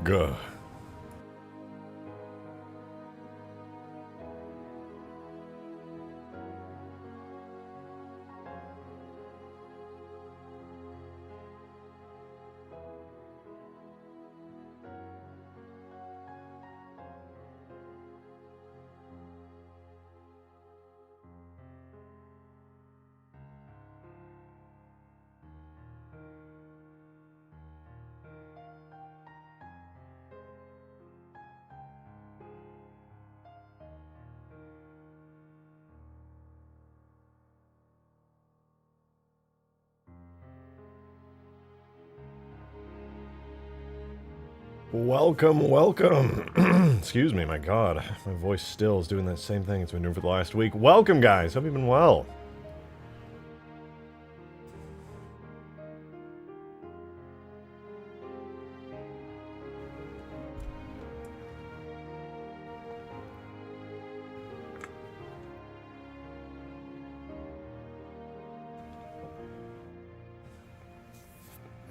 Gah. Welcome, welcome. Excuse me, my God. My voice still is doing that same thing it's been doing for the last week. Welcome, guys. Hope you've been well.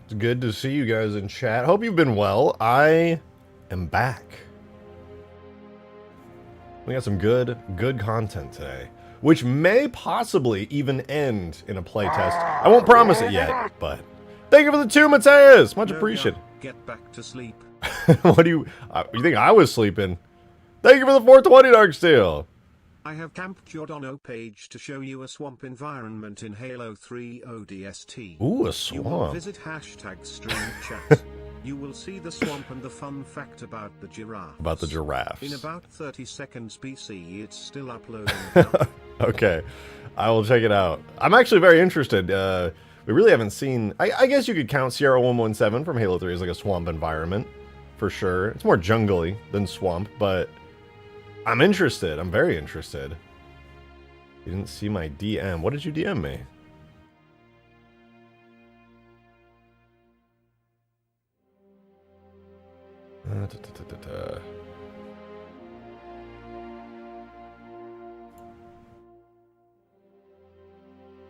It's good to see you guys in chat. Hope you've been well. I am back. We got some good content today, which may possibly even end in a playtest. I won't promise it yet, but thank you for the 2, Mateus. Much appreciated. Get back to sleep. What do you think I was sleeping? Thank you for the 420, Darksteel. I have camped your Dono page to show you a swamp environment in Halo 3 ODST. Ooh, a You will swamp. visit #stream chat. You will see the swamp and the fun fact about the giraffes. About the giraffes. In about 30 seconds BC, it's still uploading. Now. Okay, I will check it out. I'm actually very interested. We really haven't seen... I guess you could count Sierra 117 from Halo 3 as like a swamp environment, for sure. It's more jungly than swamp, but I'm interested. I'm very interested. You didn't see my DM. What did you DM me?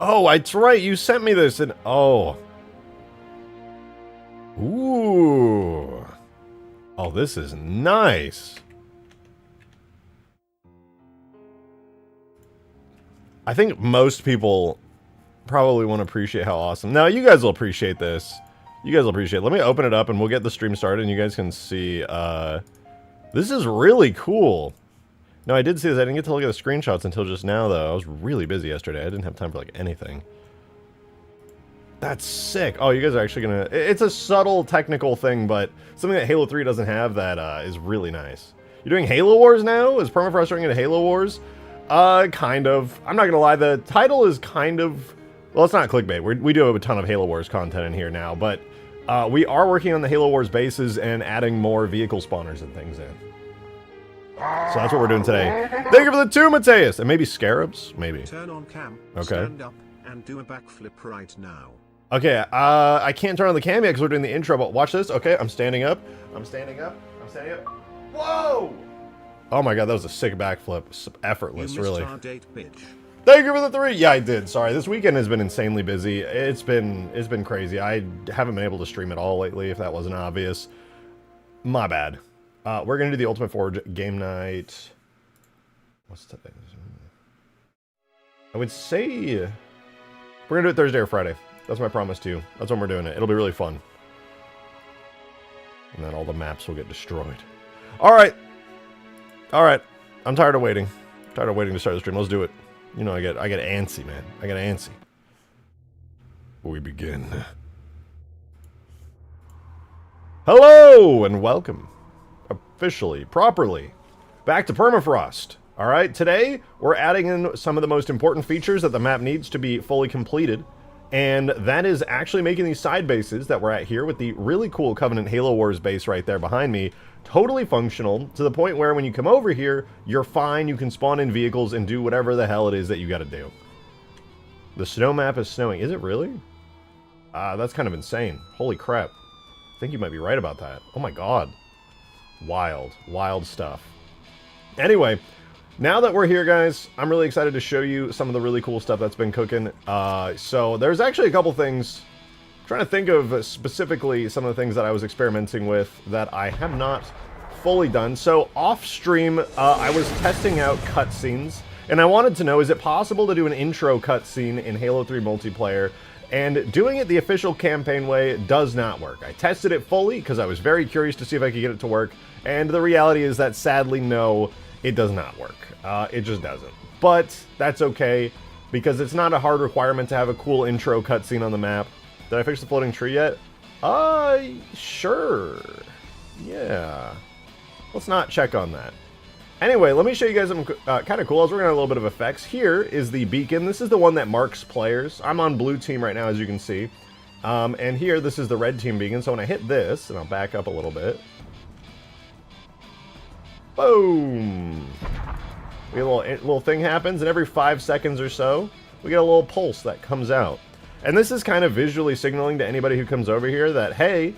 Oh, that's right. You sent me this and oh. Ooh. Oh, this is nice. I think most people probably won't appreciate how awesome. Now, you guys will appreciate this. You guys will appreciate it. Let me open it up and we'll get the stream started and you guys can see. This is really cool. No, I did see this. I didn't get to look at the screenshots until just now, though. I was really busy yesterday. I didn't have time for, like, anything. That's sick. Oh, you guys are actually gonna... It's a subtle technical thing, but something that Halo 3 doesn't have that is really nice. You're doing Halo Wars now? Is Permafrost starting into Halo Wars? Kind of. I'm not gonna lie, the title is kind of... Well, it's not clickbait. We do have a ton of Halo Wars content in here now, but we are working on the Halo Wars bases and adding more vehicle spawners and things in. So that's what we're doing today. Thank you for the 2, Mateus! And maybe Scarabs? Maybe. Turn on cam, Okay. stand up, and do a backflip right now. Okay, I can't turn on the cam yet because we're doing the intro, but watch this. Okay, I'm standing up. I'm standing up. I'm standing up. Whoa! Oh my god, that was a sick backflip. Effortless, You missed really. our date, bitch. Thank you for the 3! Yeah, I did. Sorry, this weekend has been insanely busy. It's been crazy. I haven't been able to stream at all lately, if that wasn't obvious. My bad. We're going to do the Ultimate Forge game night. What's today? I would say we're going to do it Thursday or Friday. That's my promise to you. That's when we're doing it. It'll be really fun. And then all the maps will get destroyed. Alright. Alright. I'm tired of waiting. Tired of waiting to start the stream. Let's do it. You know, I get antsy, man. I get antsy. We begin. Hello and welcome. Officially, properly, back to Permafrost. Alright, today we're adding in some of the most important features that the map needs to be fully completed. And that is actually making these side bases that we're at here with the really cool Covenant Halo Wars base right there behind me totally functional to the point where when you come over here, you're fine, you can spawn in vehicles and do whatever the hell it is that you gotta do. The snow map is snowing. Is it really? That's kind of insane. Holy crap. I think you might be right about that. Oh my god. Wild. Wild stuff. Anyway, now that we're here, guys, I'm really excited to show you some of the really cool stuff that's been cooking. So there's actually a couple things Trying to think of specifically some of the things that I was experimenting with that I have not fully done. So off stream, I was testing out cutscenes, and I wanted to know, is it possible to do an intro cutscene in Halo 3 multiplayer? And doing it the official campaign way does not work. I tested it fully because I was very curious to see if I could get it to work, and the reality is that sadly, no, it does not work. It just doesn't. But that's okay, because it's not a hard requirement to have a cool intro cutscene on the map. Did I fix the floating tree yet? Sure. Yeah. Let's not check on that. Anyway, let me show you guys something kind of cool. I was working on a little bit of effects. Here is the beacon. This is the one that marks players. I'm on blue team right now, as you can see. And here, this is the red team beacon. So when I hit this, and I'll back up a little bit. Boom! We get a little thing happens, and every 5 seconds or so, we get a little pulse that comes out. And this is kind of visually signaling to anybody who comes over here that, hey,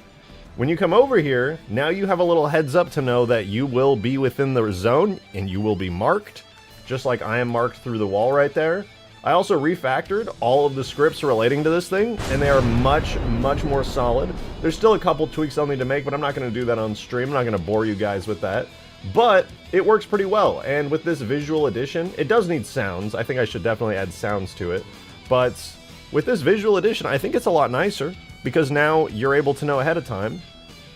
when you come over here, now you have a little heads up to know that you will be within the zone, and you will be marked, just like I am marked through the wall right there. I also refactored all of the scripts relating to this thing, and they are much, much more solid. There's still a couple tweaks I'll need to make, but I'm not going to do that on stream. I'm not going to bore you guys with that. But it works pretty well, and with this visual edition, it does need sounds. I think I should definitely add sounds to it. But with this visual edition, I think it's a lot nicer, because now you're able to know ahead of time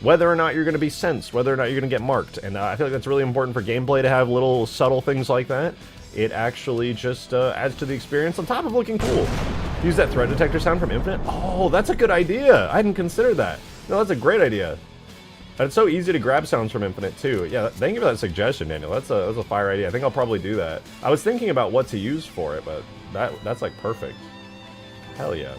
whether or not you're going to be sensed, whether or not you're going to get marked. And I feel like that's really important for gameplay to have little subtle things like that. It actually just adds to the experience on top of looking cool. Use that threat detector sound from Infinite. Oh, that's a good idea. I hadn't considered that. No, that's a great idea. And it's so easy to grab sounds from Infinite, too. Yeah, thank you for that suggestion, Daniel. That's a fire idea. I think I'll probably do that. I was thinking about what to use for it, but that's like perfect. Hell yeah.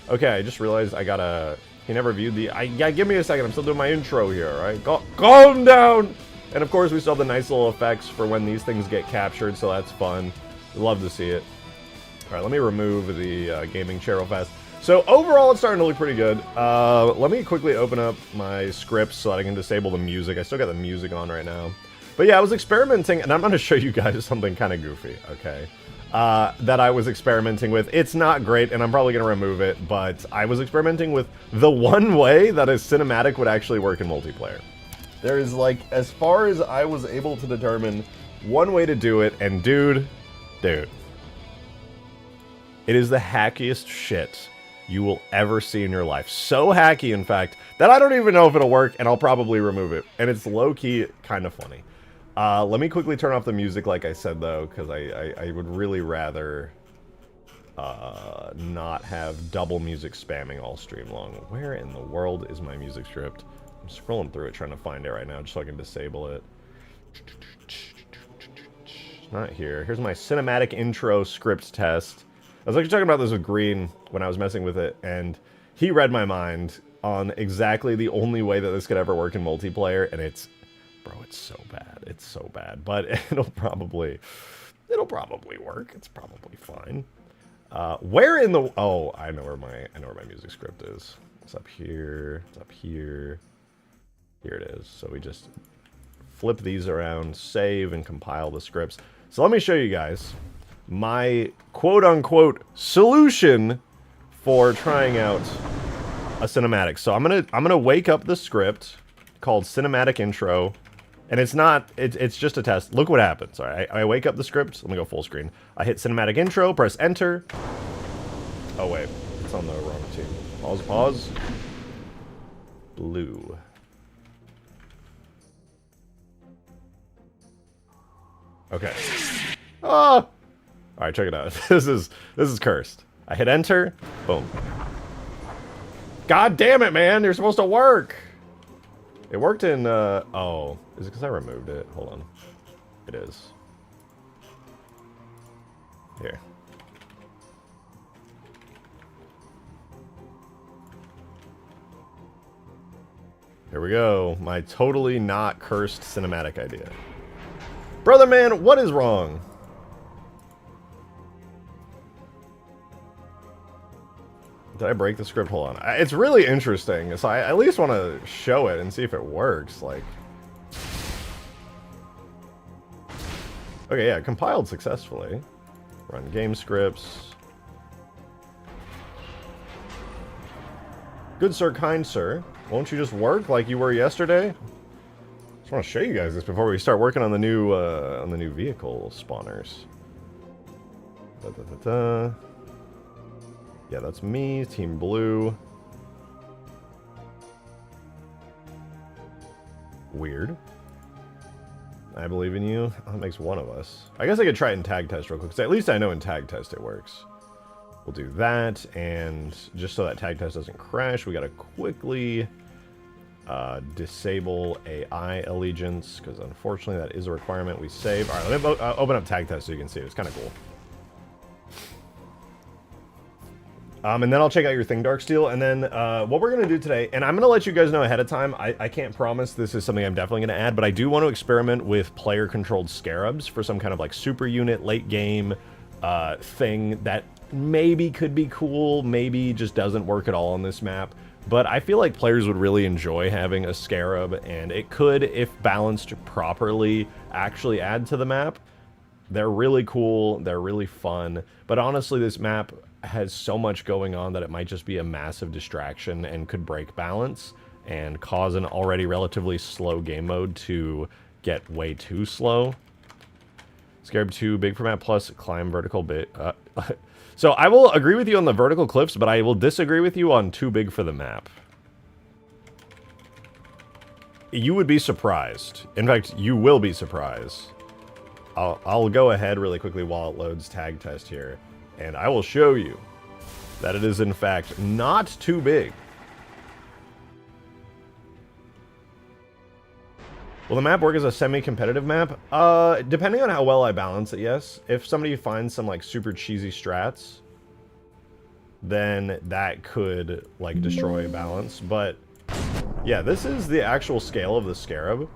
Okay, I just realized I gotta... He never viewed the... Yeah, give me a second. I'm still doing my intro here, alright? Calm down! And of course, we still have the nice little effects for when these things get captured, so that's fun. Love to see it. Alright, let me remove the gaming chair real fast. So overall, it's starting to look pretty good. Let me quickly open up my scripts so that I can disable the music. I still got the music on right now. But yeah, I was experimenting, and I'm going to show you guys something kind of goofy, okay? That I was experimenting with. It's not great, and I'm probably going to remove it, but I was experimenting with the one way that a cinematic would actually work in multiplayer. There is, like, as far as I was able to determine, one way to do it, and dude, it is the hackiest shit you will ever see in your life. So hacky, in fact, that I don't even know if it'll work, and I'll probably remove it. And it's low-key kind of funny. Let me quickly turn off the music, like I said, though, because I would really rather not have double music spamming all stream long. Where in the world is my music script? I'm scrolling through it, trying to find it right now, just so I can disable it. It's not here. Here's my cinematic intro script test. I was actually talking about this with Green when I was messing with it, and he read my mind on exactly the only way that this could ever work in multiplayer, and it's... Bro, it's so bad. It's so bad. But it'll probably work. It's probably fine. Where in the... Oh, I know where my music script is. It's up here. It's up here. Here it is. So we just flip these around, save, and compile the scripts. So let me show you guys my quote-unquote solution for trying out a cinematic. So I'm gonna wake up the script called Cinematic Intro. And it's not, it's just a test. Look what happens. All right, I wake up the script. Let me go full screen. I hit Cinematic Intro, press Enter. Oh, wait. It's on the wrong team. Pause. Blue. Okay. Ah! All right, check it out. This is cursed. I hit Enter. Boom. God damn it, man. You're supposed to work. It worked in, oh, is it because I removed it? Hold on. It is. Here. Here we go. My totally not cursed cinematic idea. Brother man, what is wrong? Did I break the script? Hold on. It's really interesting, so I at least want to show it and see if it works. Like, okay, yeah, compiled successfully. Run game scripts. Good sir, kind sir. Won't you just work like you were yesterday? Just want to show you guys this before we start working on the new vehicle spawners. Da, da, da, da. Yeah, that's me, Team Blue. Weird. I believe in you. Oh, that makes one of us. I guess I could try it in tag test real quick, because at least I know in tag test it works. We'll do that, and just so that tag test doesn't crash, we gotta quickly disable AI allegiance, because unfortunately that is a requirement we save. Alright, let me open up tag test so you can see it. It's kind of cool. And then I'll check out your thing, Darksteel, and then what we're going to do today, and I'm going to let you guys know ahead of time, I can't promise this is something I'm definitely going to add, but I do want to experiment with player-controlled Scarabs for some kind of like super unit, late game thing that maybe could be cool, maybe just doesn't work at all on this map, but I feel like players would really enjoy having a Scarab, and it could, if balanced properly, actually add to the map. They're really cool, they're really fun, but honestly this map has so much going on that it might just be a massive distraction and could break balance and cause an already relatively slow game mode to get way too slow. Scarab 2, big for map, plus climb vertical bit. So I will agree with you on the vertical cliffs, but I will disagree with you on too big for the map. You would be surprised. In fact, you will be surprised. I'll go ahead really quickly while it loads tag test here, and I will show you that it is in fact not too big. Will the map work as a semi-competitive map? Depending on how well I balance it, yes. If somebody finds some like super cheesy strats, then that could like destroy balance. But yeah, this is the actual scale of the Scarab.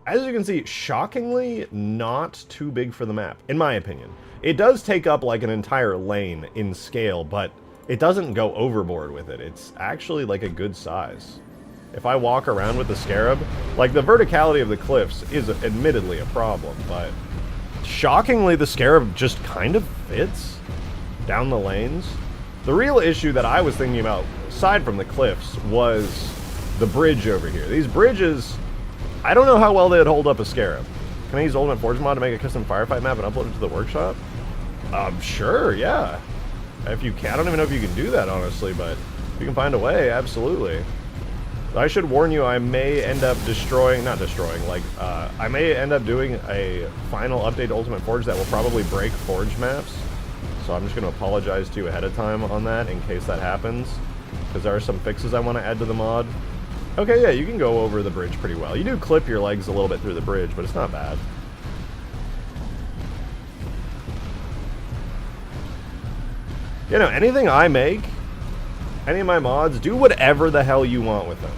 As you can see, shockingly not too big for the map, in my opinion. It does take up like an entire lane in scale, but it doesn't go overboard with it. It's actually like a good size. If I walk around with the Scarab, like the verticality of the cliffs is admittedly a problem, but shockingly the Scarab just kind of fits down the lanes. The real issue that I was thinking about, aside from the cliffs, was the bridge over here. These bridges, I don't know how well they'd hold up a Scarab. Can I use Ultimate Forge mod to make a custom firefight map and upload it to the workshop? Sure, yeah. If you can, I don't even know if you can do that, honestly, but if you can find a way, absolutely. I should warn you, I may end up I may end up doing a final update to Ultimate Forge that will probably break Forge maps. So I'm just going to apologize to you ahead of time on that in case that happens, because there are some fixes I want to add to the mod. Okay, yeah, you can go over the bridge pretty well. You do clip your legs a little bit through the bridge, but it's not bad. You know, anything I make, any of my mods, do whatever the hell you want with them.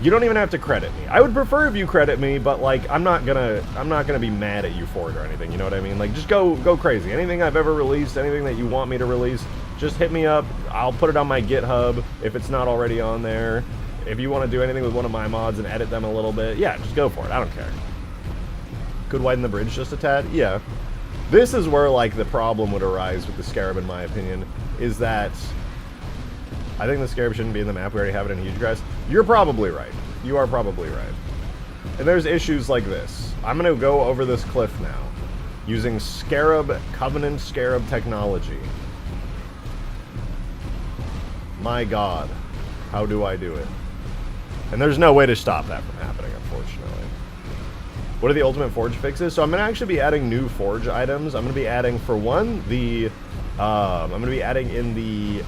You don't even have to credit me. I would prefer if you credit me, but like I'm not gonna be mad at you for it or anything, you know what I mean? Like just go crazy. Anything I've ever released, anything that you want me to release, just hit me up. I'll put it on my GitHub if it's not already on there. If you want to do anything with one of my mods and edit them a little bit, yeah, just go for it. I don't care. Could widen the bridge just a tad? Yeah. This is where, like, the problem would arise with the Scarab, in my opinion, is that I think the Scarab shouldn't be in the map. We already have it in Huge Grass. You're probably right. You are probably right. And there's issues like this. I'm going to go over this cliff now using Scarab, Covenant Scarab technology. My God. How do I do it? And there's no way to stop that from happening, unfortunately. What are the Ultimate Forge fixes? So I'm going to actually be adding new Forge items. I'm going to be adding, for one, the... I'm going to be adding in the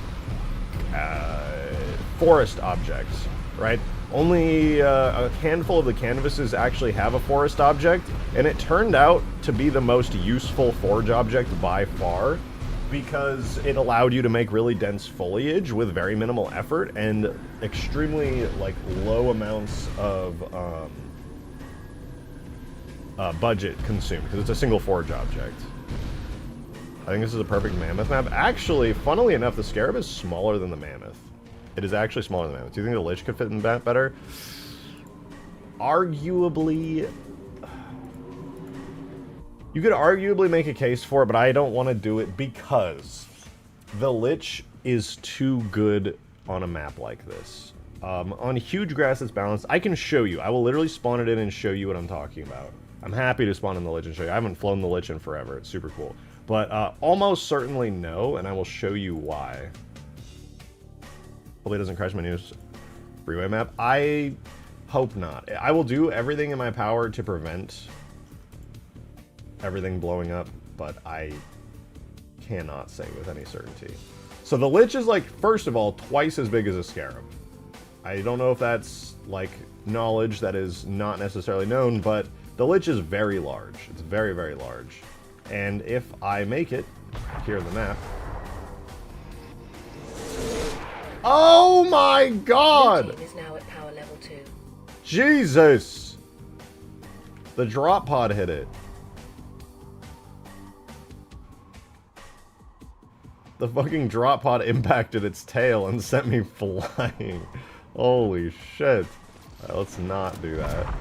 forest objects, right? Only a handful of the canvases actually have a forest object, and it turned out to be the most useful Forge object by far, because it allowed you to make really dense foliage with very minimal effort and extremely, like, low amounts of budget consumed, because it's a single Forge object. I think this is a perfect Mammoth map. Actually, funnily enough, the Scarab is smaller than the Mammoth. It is actually smaller than the Mammoth. Do you think the Lich could fit in that better? Arguably... You could arguably make a case for it, but I don't want to do it because the Lich is too good on a map like this. On huge grass that's balanced, I can show you. I will literally spawn it in and show you what I'm talking about. I'm happy to spawn in the Lich and show you. I haven't flown the Lich in forever. It's super cool. But almost certainly no, and I will show you why. Hopefully it doesn't crash my new freeway map. I hope not. I will do everything in my power to prevent everything blowing up, but I cannot say with any certainty. So the Lich is, like, first of all, twice as big as a Scarab. I don't know if that's, like, knowledge that is not necessarily known, but the Lich is very large. It's very, very large. And if I make it, here in the map... Oh my god! Blue team is now at power level 2. Jesus! The drop pod hit it. The fucking drop pod impacted its tail and sent me flying. Holy shit. Alright, let's not do that.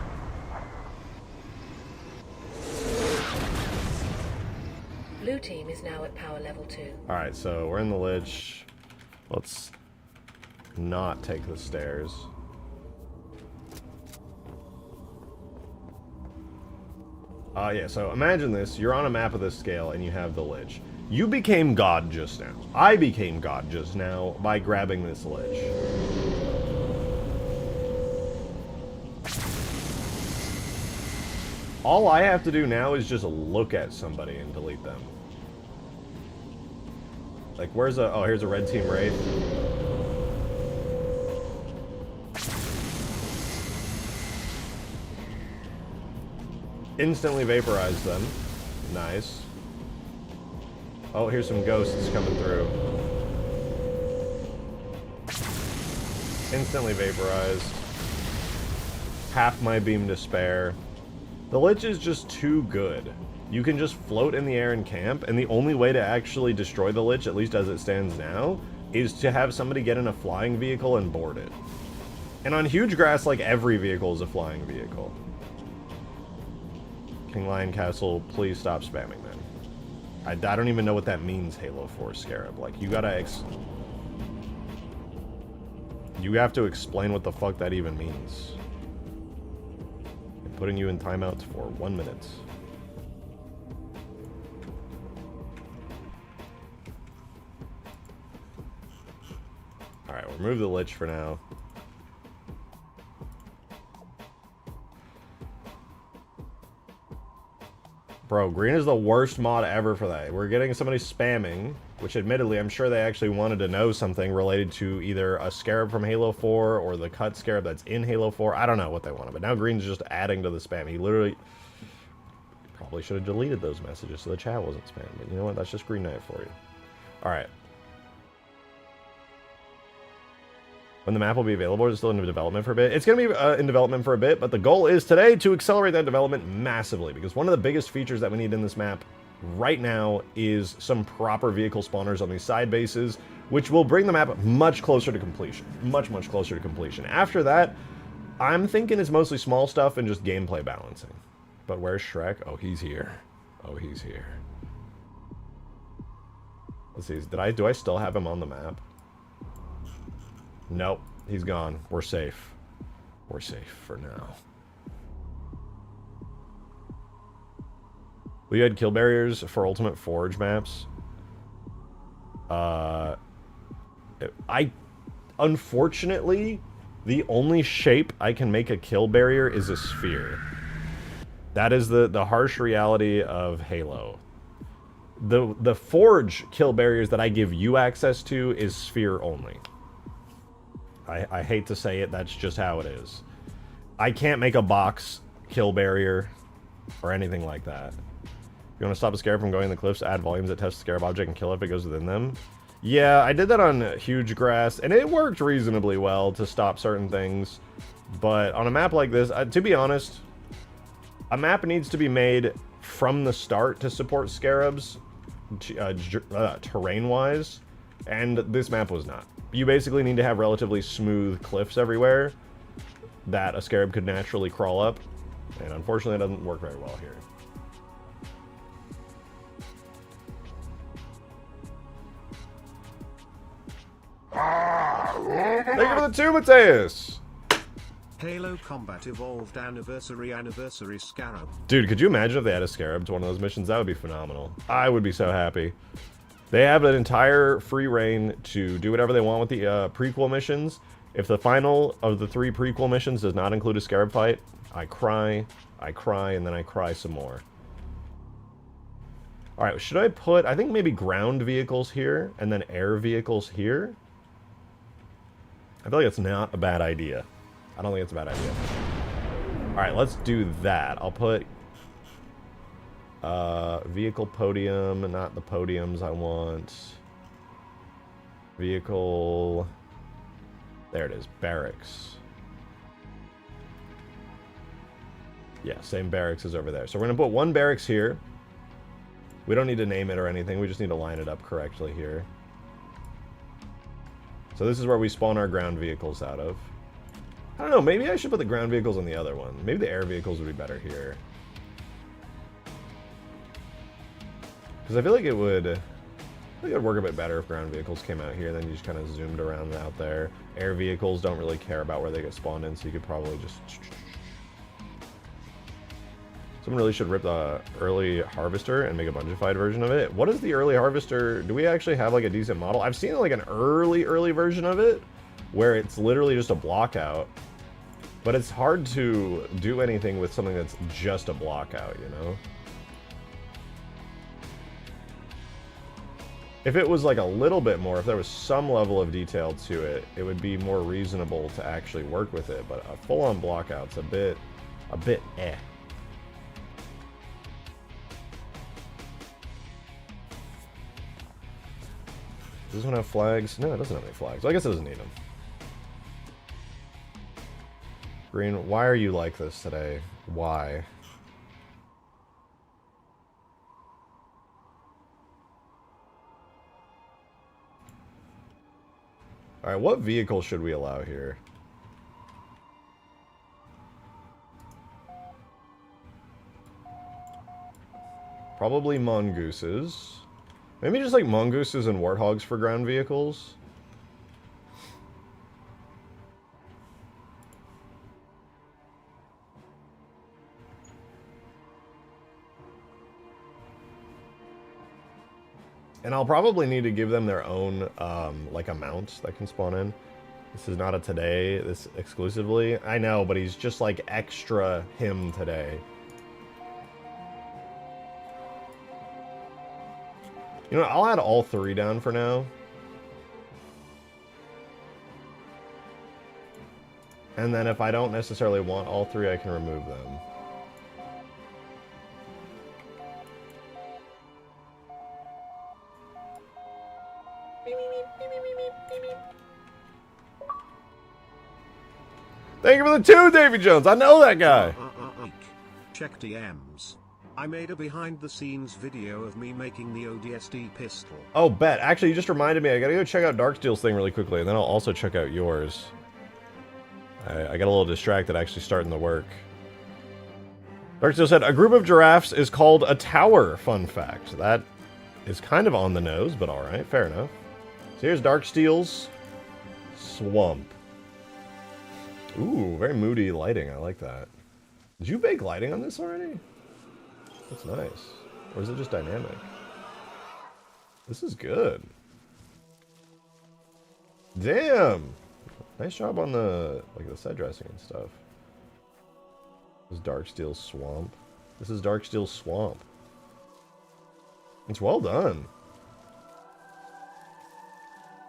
Blue team is now at power level 2. Alright, so we're in the Lich. Let's not take the stairs. Yeah, so imagine this. You're on a map of this scale and you have the Lich. You became God just now. I became God just now by grabbing this Lich. All I have to do now is just look at somebody and delete them. Like, where's a... Oh, here's a red team Wraith. Instantly vaporized them. Nice. Oh, here's some ghosts coming through. Instantly vaporized. Half my beam to spare. The Lich is just too good. You can just float in the air and camp, and the only way to actually destroy the Lich, at least as it stands now, is to have somebody get in a flying vehicle and board it. And on huge grass, like, every vehicle is a flying vehicle. King Lion Castle, please stop spamming, man. I don't even know what that means, Halo 4 Scarab. Like, you gotta you have to explain what the fuck that even means. I'm putting you in timeouts for 1 minute. Alright, we'll remove the Lich for now. Bro, green is the worst mod ever for that. We're getting somebody spamming, which admittedly, I'm sure they actually wanted to know something related to either a Scarab from Halo 4 or the cut Scarab that's in Halo 4. I don't know what they wanted, but now green's just adding to the spam. He literally probably should have deleted those messages so the chat wasn't spam. But you know what? That's just Green Knight for you. All right. When the map will be available, it's still in development for a bit. It's going to be in development for a bit, but the goal is today to accelerate that development massively, because one of the biggest features that we need in this map right now is some proper vehicle spawners on these side bases, which will bring the map much closer to completion. Much, much closer to completion. After that, I'm thinking it's mostly small stuff and just gameplay balancing. But where's Shrek? Oh, he's here. Oh, he's here. Let's see. Do I still have him on the map? Nope, he's gone. We're safe. We're safe for now. We had kill barriers for Ultimate Forge maps. Unfortunately, the only shape I can make a kill barrier is a sphere. That is the harsh reality of Halo. The Forge kill barriers that I give you access to is sphere only. I hate to say it, that's just how it is. I can't make a box kill barrier or anything like that. You want to stop a Scarab from going in the cliffs, add volumes that test the Scarab object and kill it if it goes within them? Yeah, I did that on huge grass, and it worked reasonably well to stop certain things. But on a map like this, to be honest, a map needs to be made from the start to support Scarabs, terrain-wise, and this map was not. You basically need to have relatively smooth cliffs everywhere that a Scarab could naturally crawl up, and unfortunately it doesn't work very well here. Thank you for the 2, Mateus! Halo Combat Evolved Anniversary Scarab. Dude, could you imagine if they had a Scarab to one of those missions? That would be phenomenal. I would be so happy. They have an entire free reign to do whatever they want with the prequel missions. If the final of the 3 prequel missions does not include a Scarab fight, I cry, and then I cry some more. Alright, should I put, I think maybe ground vehicles here, and then air vehicles here? I feel like it's not a bad idea. I don't think it's a bad idea. Alright, let's do that. I'll put vehicle podium, not the podiums I want. Vehicle... There it is, barracks. Yeah, same barracks as over there. So we're going to put 1 barracks here. We don't need to name it or anything. We just need to line it up correctly here. So this is where we spawn our ground vehicles out of. I don't know, maybe I should put the ground vehicles on the other one. Maybe the air vehicles would be better here. Because I feel like it would work a bit better if ground vehicles came out here, then you just kind of zoomed around out there. Air vehicles don't really care about where they get spawned in, so you could probably just... Someone really should rip the early harvester and make a bungified version of it. What is the early harvester? Do we actually have like a decent model? I've seen like an early version of it where it's literally just a block out. But it's hard to do anything with something that's just a block out, you know? If it was like a little bit more, if there was some level of detail to it, it would be more reasonable to actually work with it. But a full-on block out's a bit eh. Does this one have flags? No, it doesn't have any flags. I guess it doesn't need them. Green, why are you like this today? Why? Alright, what vehicle should we allow here? Probably mongooses. Maybe just like mongooses and warthogs for ground vehicles. And I'll probably need to give them their own, like, a mount that can spawn in. This is not a today, this exclusively. I know, but he's just, like, extra him today. You know, I'll add all 3 down for now. And then if I don't necessarily want all 3, I can remove them. Thank you for the 2, Davy Jones. I know that guy. Check DMs. I made a behind-the-scenes video of me making the ODSD pistol. Oh, bet. Actually, you just reminded me. I gotta go check out Darksteel's thing really quickly, and then I'll also check out yours. I got a little distracted actually starting the work. Darksteel said, a group of giraffes is called a tower, fun fact. That is kind of on the nose, but alright, fair enough. So here's Darksteel's swamp. Ooh, very moody lighting. I like that. Did you bake lighting on this already? That's nice. Or is it just dynamic? This is good. Damn! Nice job on the, like, the set dressing and stuff. This is Darksteel's swamp. This is Darksteel's swamp. It's well done.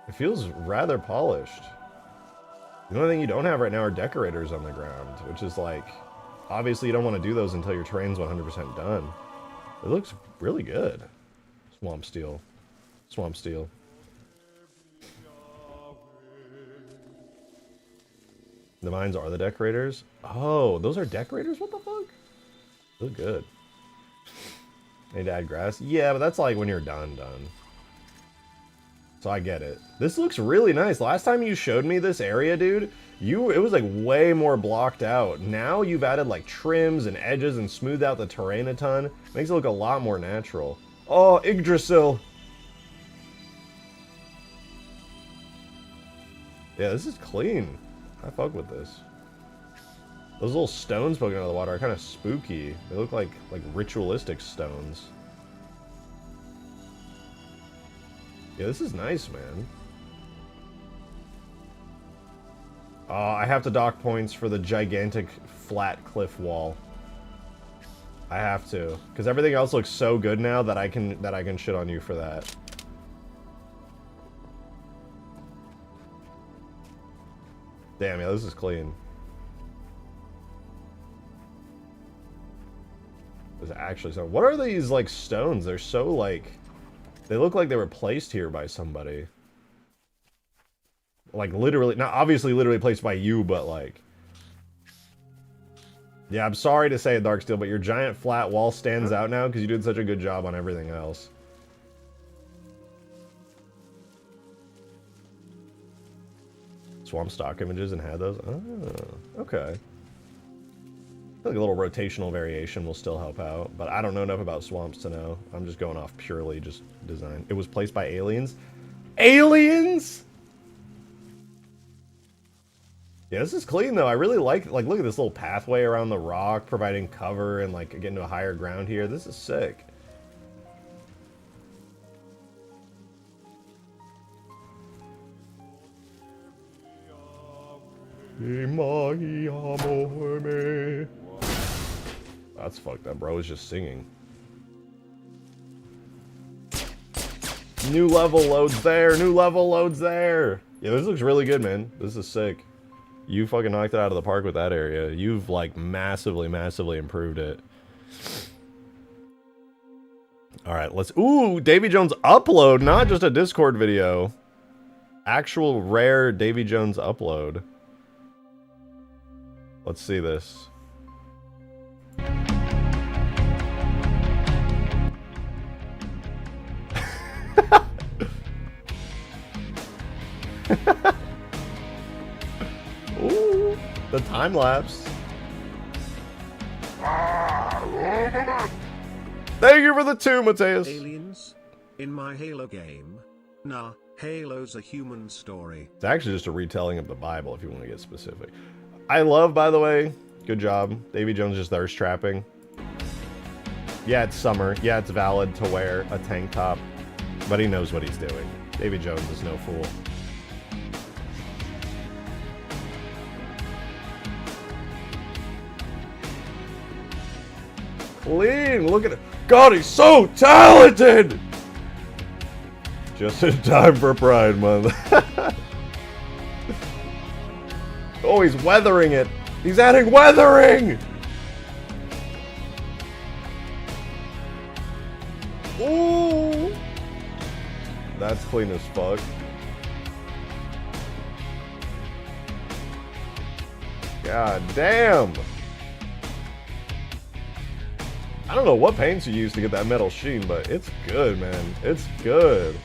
It feels rather polished. The only thing you don't have right now are decorators on the ground, which is like, obviously you don't want to do those until your train's 100% done. It looks really good. Swamp steel. Swamp steel. The mines are the decorators? Oh, those are decorators? What the fuck? They look good. Need to add grass? Yeah, but that's like when you're done. So I get it. This looks really nice. Last time you showed me this area, dude, it was like way more blocked out. Now you've added like trims and edges and smoothed out the terrain a ton. Makes it look a lot more natural. Oh, Yggdrasil. Yeah, this is clean. I fuck with this. Those little stones poking out of the water are kind of spooky. They look like ritualistic stones. Yeah, this is nice, man. I have to dock points for the gigantic flat cliff wall. I have to, because everything else looks so good now that I can shit on you for that. Damn, yeah, this is clean. There's actually some. What are these like stones? They're so like, they look like they were placed here by somebody. Like literally, not obviously literally placed by you, but like. Yeah, I'm sorry to say it, Darksteel, but your giant flat wall stands out now because you did such a good job on everything else. Swamp stock images and had those? Oh, okay. I feel like a little rotational variation will still help out, but I don't know enough about swamps to know. I'm just going off purely just design. It was placed by aliens? Aliens?! Yeah, this is clean though. I really like look at this little pathway around the rock, providing cover and like getting to a higher ground here. This is sick. That's fucked up, bro. It's just singing. New level loads there. New level loads there. Yeah, this looks really good, man. This is sick. You fucking knocked it out of the park with that area. You've, like, massively, massively improved it. Alright, let's... Ooh, Davy Jones upload, not just a Discord video. Actual rare Davy Jones upload. Let's see this. Ooh, the time lapse. Thank you for the 2, Mateus. Aliens? In my Halo game? Nah, Halo's a human story. It's actually just a retelling of the Bible, if you want to get specific. I love, by the way, good job. Davy Jones just thirst trapping. Yeah, it's summer. Yeah, it's valid to wear a tank top. But he knows what he's doing. Davy Jones is no fool. Clean, look at it. God, he's so talented! Just in time for Pride Month. Oh, he's weathering it. He's adding weathering! Ooh! That's clean as fuck. God damn! I don't know what paints you use to get that metal sheen, but it's good, man. It's good.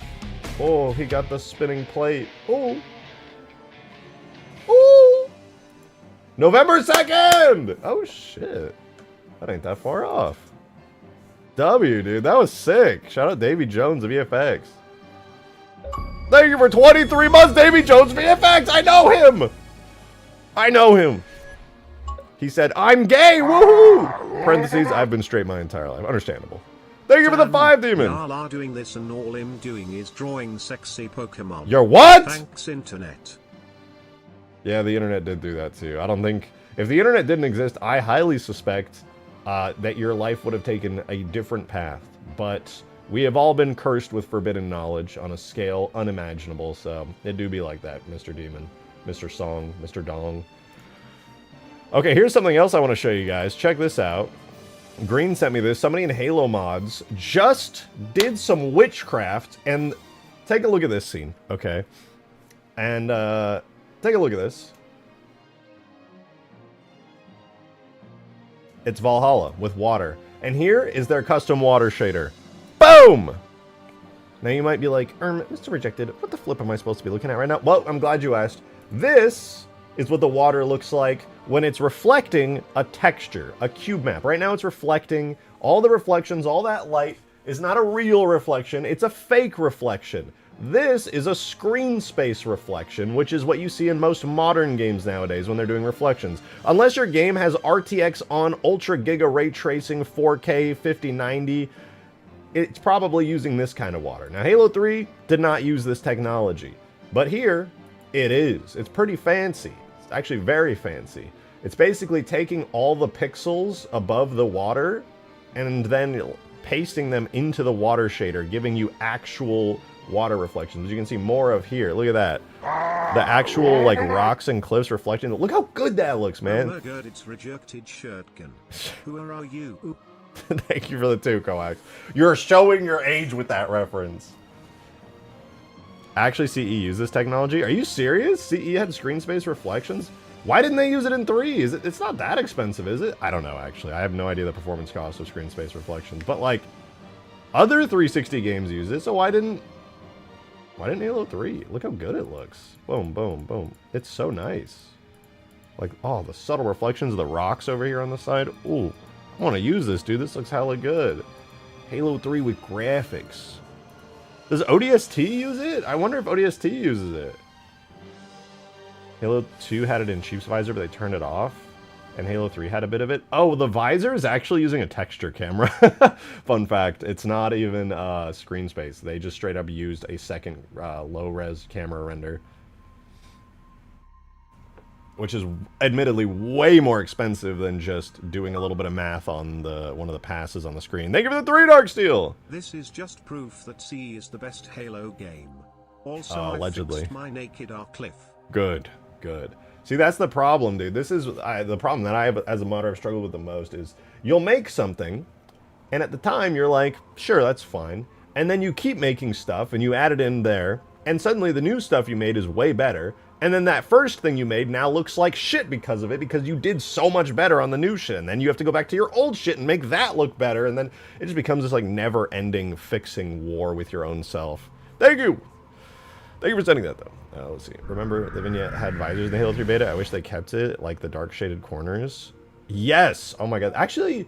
Oh, he got the spinning plate. Oh. Oh. November 2nd! Oh, shit. That ain't that far off. W, dude. That was sick. Shout out Davy Jones of VFX. Thank you for 23 months, Davy Jones VFX. I know him. I know him. He said, I'm gay, woohoo! Parentheses, I've been straight my entire life. Understandable. Thank you for the 5, Demon. Y'all are doing this and all I'm doing is drawing sexy Pokemon. You're what? Thanks, internet. Yeah, the internet did do that too. I don't think... If the internet didn't exist, I highly suspect that your life would have taken a different path. But we have all been cursed with forbidden knowledge on a scale unimaginable, so it do be like that, Mr. Demon, Mr. Song, Mr. Dong. Okay, here's something else I want to show you guys. Check this out. Green sent me this. Somebody in Halo Mods just did some witchcraft, and take a look at this scene, okay? And take a look at this. It's Valhalla with water. And here is their custom water shader. Boom! Now you might be like, Mr. Rejected, what the flip am I supposed to be looking at right now? Well, I'm glad you asked. This is what the water looks like when it's reflecting a texture, a cube map. Right now it's reflecting all the reflections, all that light is not a real reflection, it's a fake reflection. This is a screen space reflection, which is what you see in most modern games nowadays when they're doing reflections. Unless your game has RTX on Ultra Giga Ray Tracing 4K 5090, it's probably using this kind of water. Now, Halo 3 did not use this technology, but here it is. It's pretty fancy. It's actually very fancy. It's basically taking all the pixels above the water and then pasting them into the water shader, giving you actual water reflections. You can see more of here. Look at that. The actual, like, rocks and cliffs reflecting. Look how good that looks, man. Oh my god, it's rejected shirtkin. Who are you? Ooh. Thank you for the 2, Coax. You're showing your age with that reference. Actually, CE used this technology? Are you serious? CE had screen space reflections? Why didn't they use it in 3? It's not that expensive, is it? I don't know, actually. I have no idea the performance cost of screen space reflections. But, like, other 360 games use it, so why didn't Halo 3? Look how good it looks. Boom, boom, boom. It's so nice. Like, oh, the subtle reflections of the rocks over here on the side. Ooh, I want to use this, dude. This looks hella good. Halo 3 with graphics. Does ODST use it? I wonder if ODST uses it. Halo 2 had it in Chief's visor, but they turned it off. And Halo 3 had a bit of it. Oh, the visor is actually using a texture camera. Fun fact, it's not even screen space. They just straight up used a second low-res camera render. Which is admittedly way more expensive than just doing a little bit of math on one of the passes on the screen. Thank you for the 3, Darksteel! This is just proof that C is the best Halo game. Also, allegedly. I fixed my naked arc cliff. Good, good. See, that's the problem, dude. This is the problem that I have as a modder I've struggled with the most is you'll make something, and at the time you're like, sure, that's fine. And then you keep making stuff, and you add it in there, and suddenly the new stuff you made is way better. And then that first thing you made now looks like shit because of it, because you did so much better on the new shit. And then you have to go back to your old shit and make that look better. And then it just becomes this, like, never-ending fixing war with your own self. Thank you! Thank you for sending that, though. Let's see. Remember the vignette had visors in the Halo 3 beta? I wish they kept it, like the dark shaded corners. Yes! Oh my god. Actually,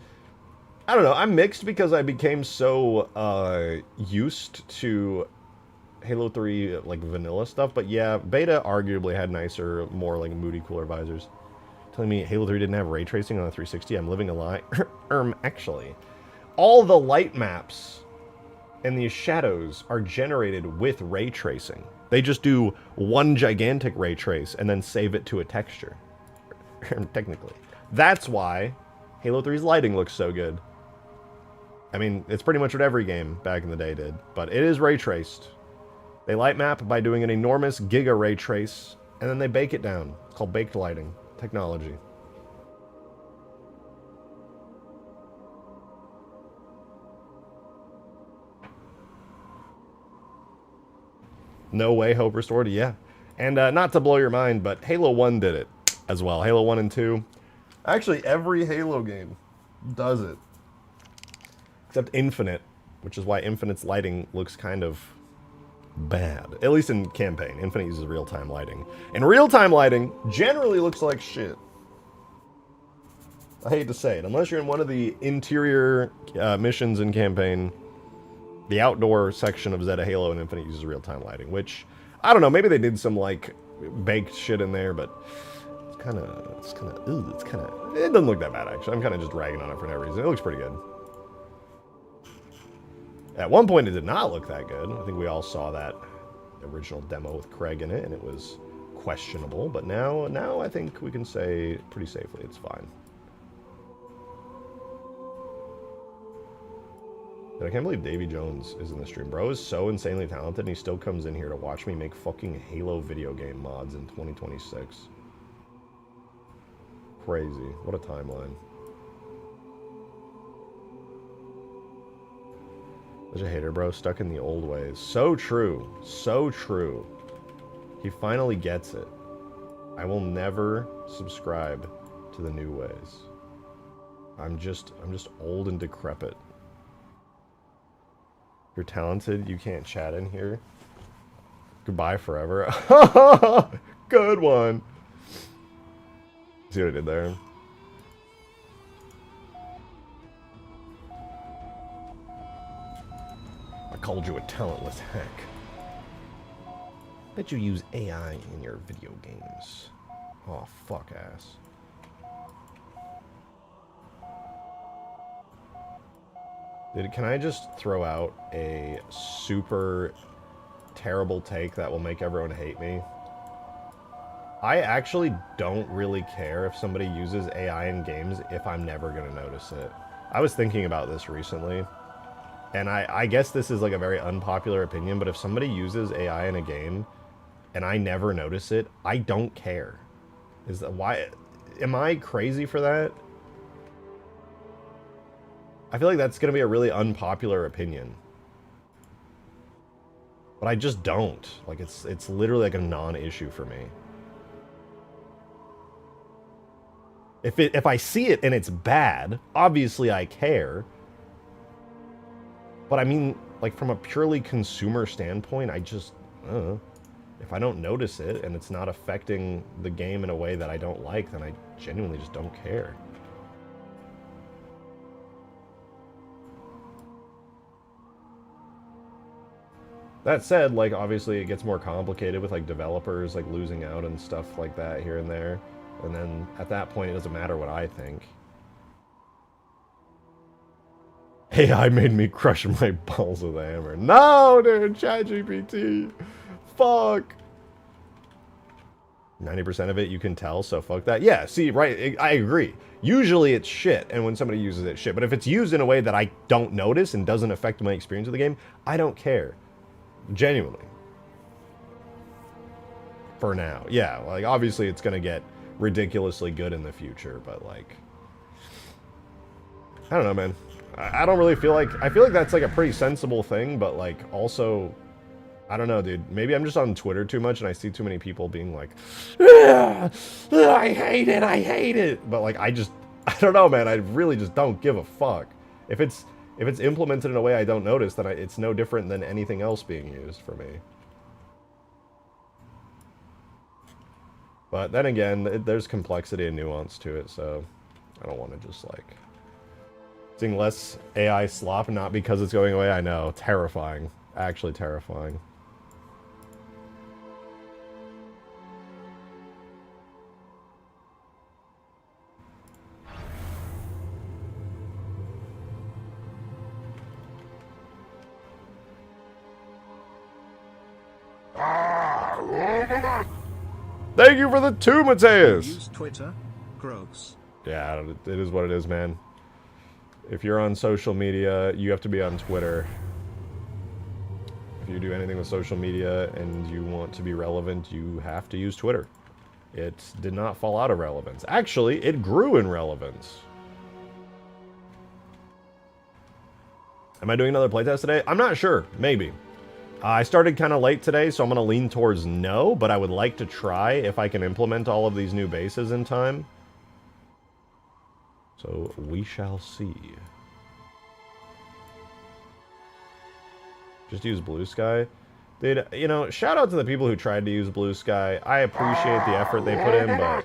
I don't know. I'm mixed because I became so used to Halo 3, like, vanilla stuff. But yeah, beta arguably had nicer, more, like, moody, cooler visors. Telling me Halo 3 didn't have ray tracing on the 360? I'm living a lie. Actually. All the light maps and these shadows are generated with ray tracing. They just do one gigantic ray trace and then save it to a texture. Technically. That's why Halo 3's lighting looks so good. I mean, it's pretty much what every game back in the day did, but it is ray traced. They light map by doing an enormous giga ray trace, and then they bake it down. It's called baked lighting technology. No way, Hope Restored, yeah. And not to blow your mind, but Halo 1 did it as well. Halo 1 and 2. Actually, every Halo game does it. Except Infinite, which is why Infinite's lighting looks kind of bad. At least in campaign. Infinite uses real-time lighting. And real-time lighting generally looks like shit. I hate to say it. Unless you're in one of the interior missions in campaign, the outdoor section of Zeta Halo and Infinite uses real-time lighting, which, I don't know, maybe they did some, like, baked shit in there, but it doesn't look that bad, actually. I'm kind of just ragging on it for no reason. It looks pretty good. At one point, it did not look that good. I think we all saw that original demo with Craig in it, and it was questionable, but now I think we can say pretty safely it's fine. I can't believe Davy Jones is in the stream. Bro is so insanely talented, and he still comes in here to watch me make fucking Halo video game mods in 2026. Crazy. What a timeline. Such a hater, bro. Stuck in the old ways. So true. So true. He finally gets it. I will never subscribe to the new ways. I'm just old and decrepit. You're talented, you can't chat in here. Goodbye forever. Good one. See what I did there? I called you a talentless hack. Bet you use AI in your video games. Oh, fuck ass. Can I just throw out a super terrible take that will make everyone hate me? I actually don't really care if somebody uses AI in games if I'm never going to notice it. I was thinking about this recently, and I guess this is like a very unpopular opinion, but if somebody uses AI in a game and I never notice it, I don't care. Is that why? Am I crazy for that? I feel like that's going to be a really unpopular opinion. But I just don't. Like, it's literally like a non-issue for me. If I see it and it's bad, obviously I care. But I mean, like, from a purely consumer standpoint, I just, if I don't notice it and it's not affecting the game in a way that I don't like, then I genuinely just don't care. That said, like, obviously it gets more complicated with, like, developers, like, losing out and stuff like that here and there. And then, at that point, it doesn't matter what I think. AI made me crush my balls with a hammer. No, dude! ChatGPT! Fuck! 90% of it you can tell, so fuck that. Yeah, see, right, I agree. Usually it's shit, and when somebody uses it, shit. But if it's used in a way that I don't notice and doesn't affect my experience with the game, I don't care. Genuinely. For now. Yeah, like, obviously it's gonna get ridiculously good in the future, but, like, I don't know, man. I don't really feel like... I feel like that's, like, a pretty sensible thing, but, like, also... I don't know, dude. Maybe I'm just on Twitter too much and I see too many people being like, I hate it, I hate it. But, like, I don't know, man. I really just don't give a fuck. If it's implemented in a way I don't notice, then it's no different than anything else being used for me. But then again, there's complexity and nuance to it, so I don't want to just, like... Seeing less AI slop, not because it's going away, I know. Terrifying. Actually terrifying. Thank you for the 2, Mateus! Use Twitter? Gross. Yeah, it is what it is, man. If you're on social media, you have to be on Twitter. If you do anything with social media and you want to be relevant, you have to use Twitter. It did not fall out of relevance. Actually, it grew in relevance. Am I doing another playtest today? I'm not sure. Maybe. I started kind of late today, so I'm going to lean towards no, but I would like to try if I can implement all of these new bases in time. So, we shall see. Just use Blue Sky. Dude, you know, shout out to the people who tried to use Blue Sky. I appreciate the effort they put in, but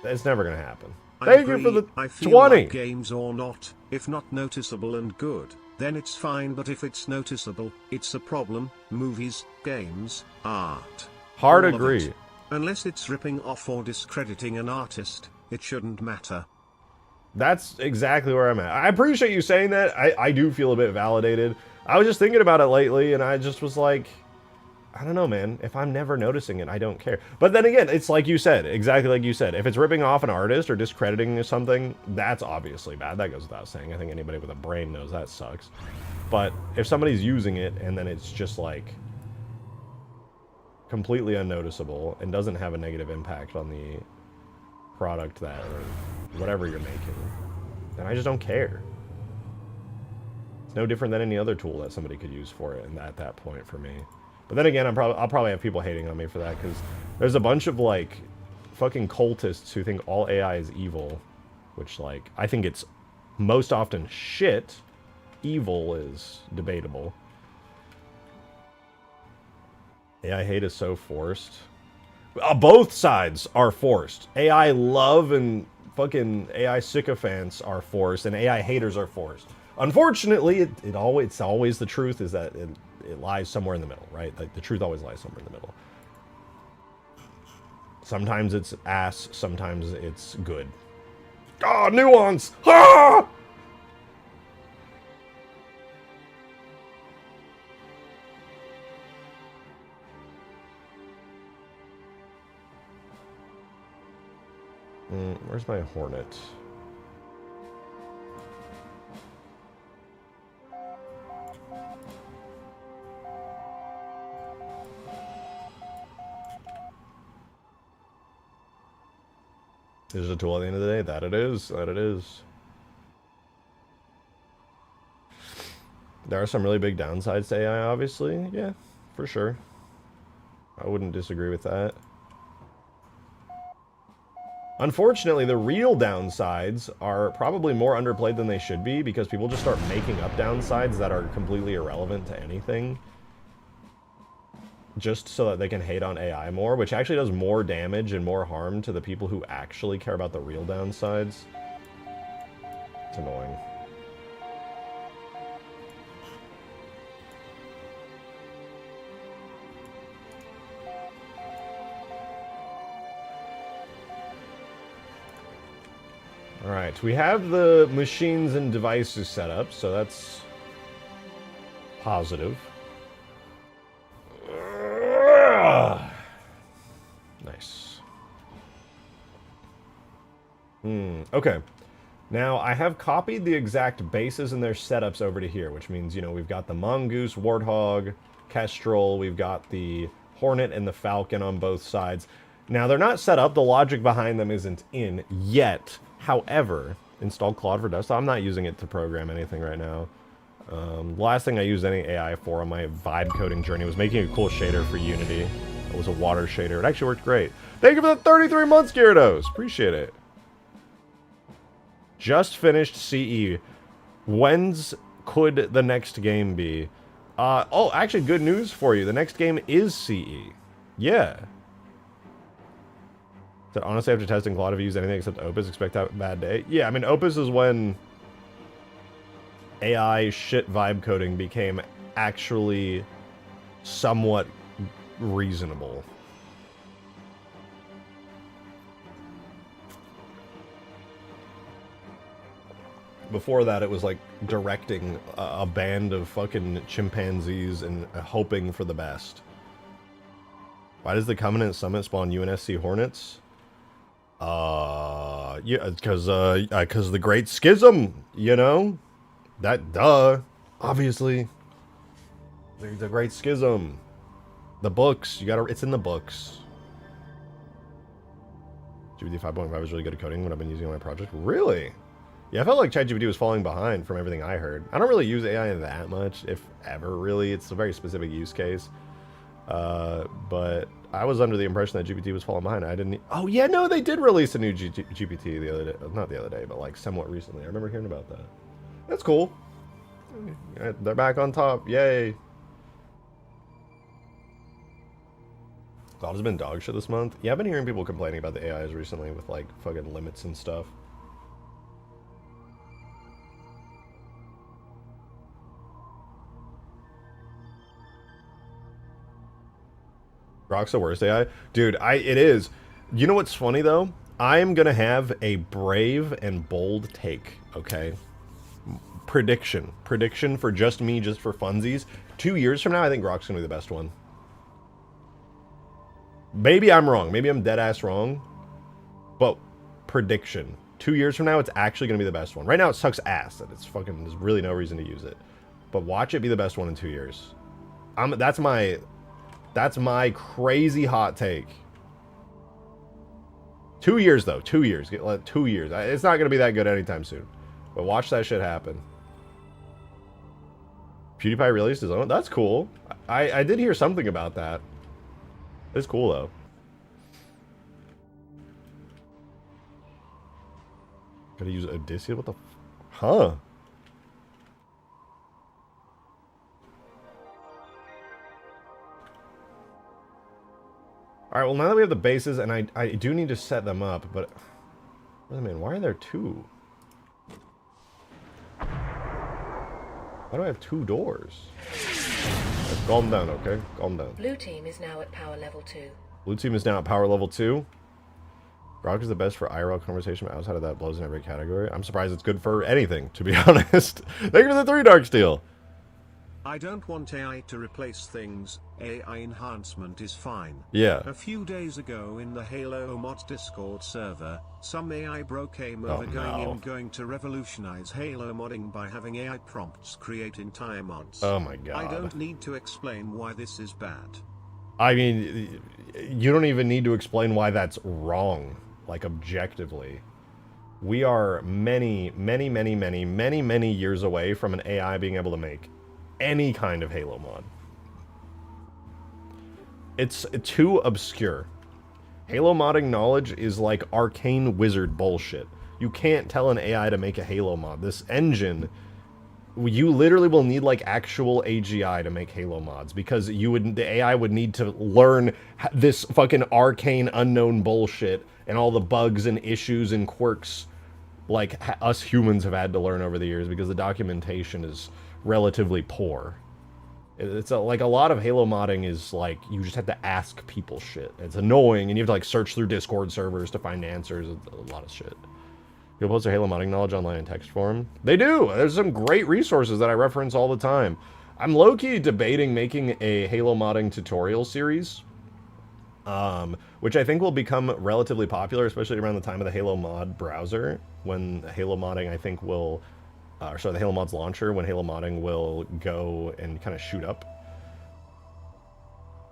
it's never going to happen. Thank you for the 20! Like games or not, if not noticeable and good, then it's fine, but if it's noticeable, it's a problem. Movies, games, art. Hard agree. Unless it's ripping off or discrediting an artist, it shouldn't matter. That's exactly where I'm at. I appreciate you saying that. I do feel a bit validated. I was just thinking about it lately, and I just was like, I don't know, man. If I'm never noticing it, I don't care. But then again, it's like you said, exactly like you said. If it's ripping off an artist or discrediting something, that's obviously bad. That goes without saying. I think anybody with a brain knows that sucks. But if somebody's using it, and then it's just like completely unnoticeable and doesn't have a negative impact on the product that, or whatever you're making, then I just don't care. It's no different than any other tool that somebody could use for it, and at that point for me. But then again, I'll probably have people hating on me for that, because there's a bunch of, like, fucking cultists who think all AI is evil, which, like, I think it's most often shit. Evil is debatable. AI hate is so forced. Both sides are forced. AI love and fucking AI sycophants are forced, and AI haters are forced. Unfortunately, it's always the truth is that it lies somewhere in the middle, right? Like, the truth always lies somewhere in the middle. Sometimes it's ass, sometimes it's good. Ah, nuance! Ah! Where's my Hornet? Is it a tool at the end of the day? That it is. That it is. There are some really big downsides to AI, obviously. Yeah, for sure. I wouldn't disagree with that. Unfortunately, the real downsides are probably more underplayed than they should be because people just start making up downsides that are completely irrelevant to anything. Just so that they can hate on AI more, which actually does more damage and more harm to the people who actually care about the real downsides. It's annoying. Alright, we have the machines and devices set up, so that's positive. Nice. Okay. Now, I have copied the exact bases and their setups over to here, which means, you know, we've got the Mongoose, Warthog, Kestrel, we've got the Hornet and the Falcon on both sides. Now, they're not set up, the logic behind them isn't in yet. However, installed Claude for desktop. I'm not using it to program anything right now. The last thing I used any AI for on my vibe coding journey was making a cool shader for Unity. It was a water shader. It actually worked great. Thank you for the 33 months, Gyarados. Appreciate it. Just finished CE. When's could the next game be? Oh, actually, good news for you. The next game is CE. Yeah. So honestly, after testing Claude, if you use anything except Opus, expect to have a bad day. Yeah, I mean, Opus is when AI shit vibe coding became actually somewhat reasonable. Before that, it was like directing a band of fucking chimpanzees and hoping for the best. Why does the Covenant Summit spawn UNSC Hornets? Yeah, because the Great Schism, you know? That, duh. Obviously. The Great Schism. The books, you gotta, it's in the books. GPT 5.5 is really good at coding when I've been using it on my project. Really? Yeah, I felt like ChatGPT was falling behind from everything I heard. I don't really use AI that much, if ever, really. It's a very specific use case. But I was under the impression that GPT was falling behind. I didn't... Oh, yeah, no, they did release a new GPT the other day. Not the other day, but like somewhat recently. I remember hearing about that. That's cool. They're back on top. Yay. Cloud has been dog shit this month. Yeah, I've been hearing people complaining about the AIs recently with like fucking limits and stuff. Grok's the worst AI? Dude, it is. You know what's funny, though? I am going to have a brave and bold take, okay? Prediction. Prediction for just me, just for funsies. 2 years from now, I think Grok's going to be the best one. Maybe I'm wrong. Maybe I'm dead-ass wrong. But prediction. 2 years from now, it's actually going to be the best one. Right now, it sucks ass. And it's fucking... There's really no reason to use it. But watch it be the best one in 2 years. That's my crazy hot take. 2 years, though. 2 years. 2 years. It's not going to be that good anytime soon. But watch that shit happen. PewDiePie released his own? That's cool. I did hear something about that. It's cool, though. Gotta use Odysseus? What the... Huh. Alright, well, now that we have the bases, and I do need to set them up, but... Wait a minute, why are there two? Why do I have two doors? Calm down, okay? Calm down. Blue team is now at power level 2. Blue team is now at power level 2. Rock is the best for IRL conversation, but outside of that, blows in every category. I'm surprised it's good for anything, to be honest. Thank you for the 3 Dark Steel. I don't want AI to replace things, AI enhancement is fine. Yeah. A few days ago in the Halo Mods Discord server, some AI bro came over going to revolutionize Halo modding by having AI prompts create entire mods. Oh my god. I don't need to explain why this is bad. I mean, you don't even need to explain why that's wrong, like objectively. We are many years away from an AI being able to make any kind of Halo mod. It's too obscure. Halo modding knowledge is like arcane wizard bullshit. You can't tell an AI to make a Halo mod. This engine, you literally will need like actual AGI to make Halo mods, because the AI would need to learn this fucking arcane unknown bullshit and all the bugs and issues and quirks like us humans have had to learn over the years, because the documentation is relatively poor. It's like a lot of Halo modding is like you just have to ask people shit. It's annoying, and you have to like search through Discord servers to find answers. A lot of shit. People post their Halo modding knowledge online in text form. They do. There's some great resources that I reference all the time. I'm low-key debating making a Halo modding tutorial series, which I think will become relatively popular, especially around the time of the Halo mod browser, when Halo modding I think will. The Halo Mods launcher, when Halo modding will go and kind of shoot up.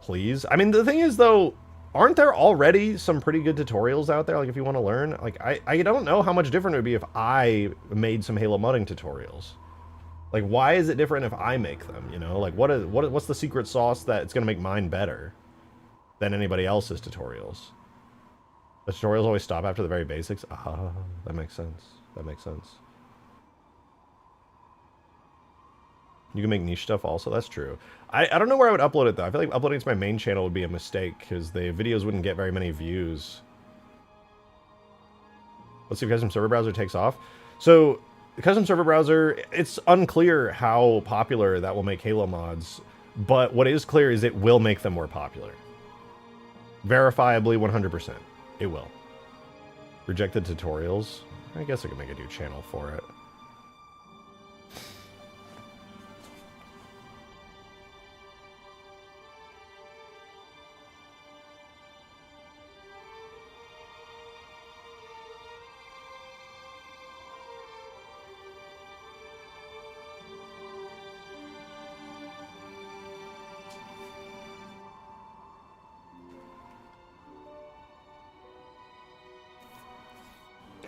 Please. I mean, the thing is, though, aren't there already some pretty good tutorials out there? Like, if you want to learn, like, I don't know how much different it would be if I made some Halo modding tutorials. Like, why is it different if I make them? You know, like, what's the secret sauce that it's gonna make mine better than anybody else's tutorials? The tutorials always stop after the very basics. Ah, that makes sense. That makes sense. You can make niche stuff also, that's true. I don't know where I would upload it though. I feel like uploading to my main channel would be a mistake, because the videos wouldn't get very many views. Let's see if custom server browser takes off. So, the custom server browser, it's unclear how popular that will make Halo mods, but what is clear is it will make them more popular. Verifiably 100%. It will. Rejected tutorials. I guess I could make a new channel for it.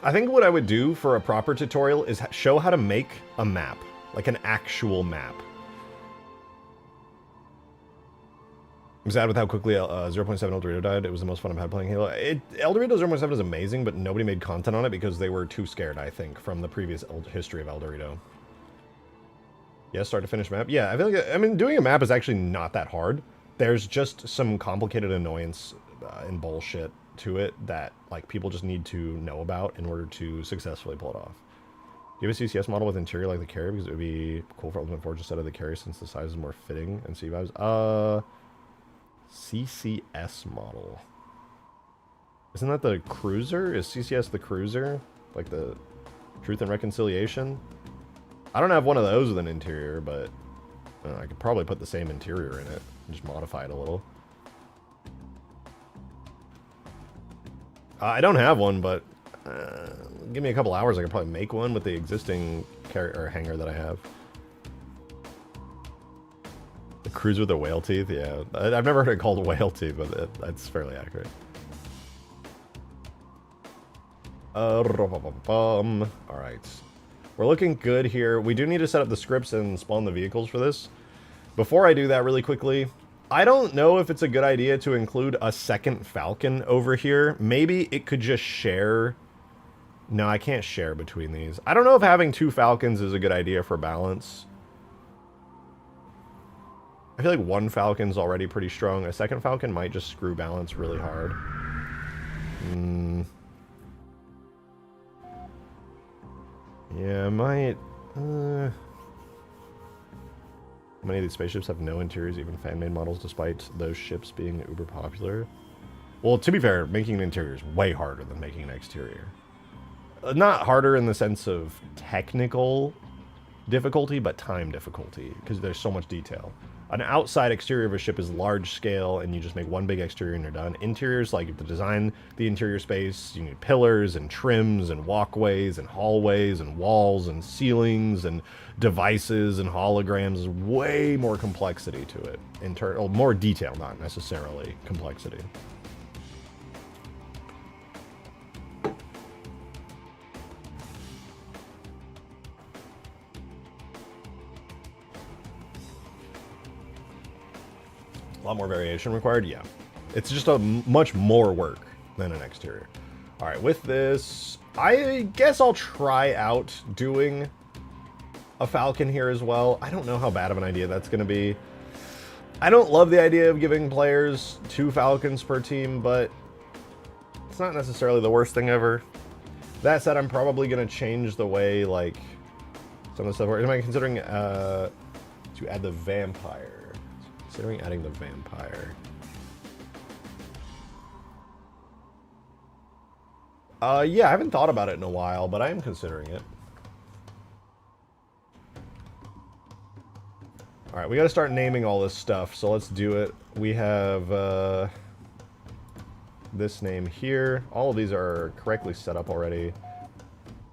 I think what I would do for a proper tutorial is show how to make a map, like an actual map. I'm sad with how quickly 0.7 El Dorito died. It was the most fun I've had playing Halo. El Dorito 0.7 is amazing, but nobody made content on it because they were too scared, I think, from the previous history of El Dorito. Yeah, start to finish map. Yeah, I feel like, I mean, doing a map is actually not that hard. There's just some complicated annoyance and bullshit to it that like people just need to know about in order to successfully pull it off. Do you have a CCS model with interior like the carrier? Because it would be cool for Ultimate Forge instead of the carrier, since the size is more fitting and see vibes. CCS model. Isn't that the cruiser? Is CCS the cruiser? Like the Truth and Reconciliation? I don't have one of those with an interior, but I could probably put the same interior in it and just modify it a little. I don't have one, but give me a couple hours, I could probably make one with the existing hangar that I have. The cruiser with the whale teeth, yeah. I've never heard it called whale teeth, but that's fairly accurate. Alright. We're looking good here. We do need to set up the scripts and spawn the vehicles for this. Before I do that really quickly, I don't know if it's a good idea to include a second Falcon over here. Maybe it could just share. No, I can't share between these. I don't know if having 2 Falcons is a good idea for balance. I feel like 1 Falcon's already pretty strong. A second Falcon might just screw balance really hard. Yeah, I might. Many of these spaceships have no interiors, even fan-made models, despite those ships being uber popular. Well, to be fair, making an interior is way harder than making an exterior. Not harder in the sense of technical difficulty, but time difficulty, because there's so much detail. An outside exterior of a ship is large scale, and you just make one big exterior and you're done. Interiors, like to design the interior space, you need pillars and trims and walkways and hallways and walls and ceilings and devices and holograms. There's way more complexity to it. More detail, not necessarily complexity. A lot more variation required? Yeah. It's just a much more work than an exterior. All right, with this, I guess I'll try out doing a Falcon here as well. I don't know how bad of an idea that's going to be. I don't love the idea of giving players 2 Falcons per team, but it's not necessarily the worst thing ever. That said, I'm probably going to change the way, like, some of the stuff works. Am I considering to add the vampire? Considering adding the vampire. Yeah, I haven't thought about it in a while, but I am considering it. Alright, we gotta start naming all this stuff, so let's do it. We have this name here. All of these are correctly set up already.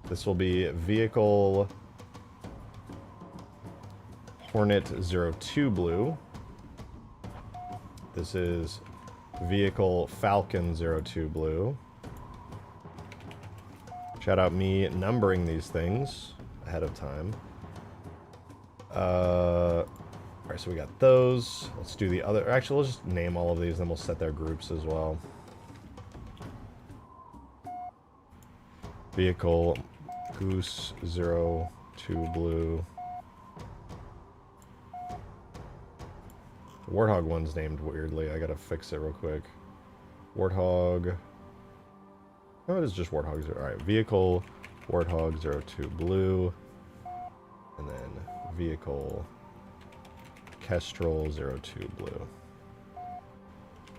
This will be Vehicle Hornet 02 Blue. This is Vehicle Falcon 02 Blue. Shout out me numbering these things ahead of time. Alright, so we got those. Let's do the other. Actually, let's just name all of these, then we'll set their groups as well. Vehicle Goose 02 Blue. Warthog one's named weirdly. I gotta fix it real quick. Warthog. Oh, it is just Warthog 0. Alright, Vehicle Warthog 02 Blue. And then Vehicle Kestrel 02 Blue.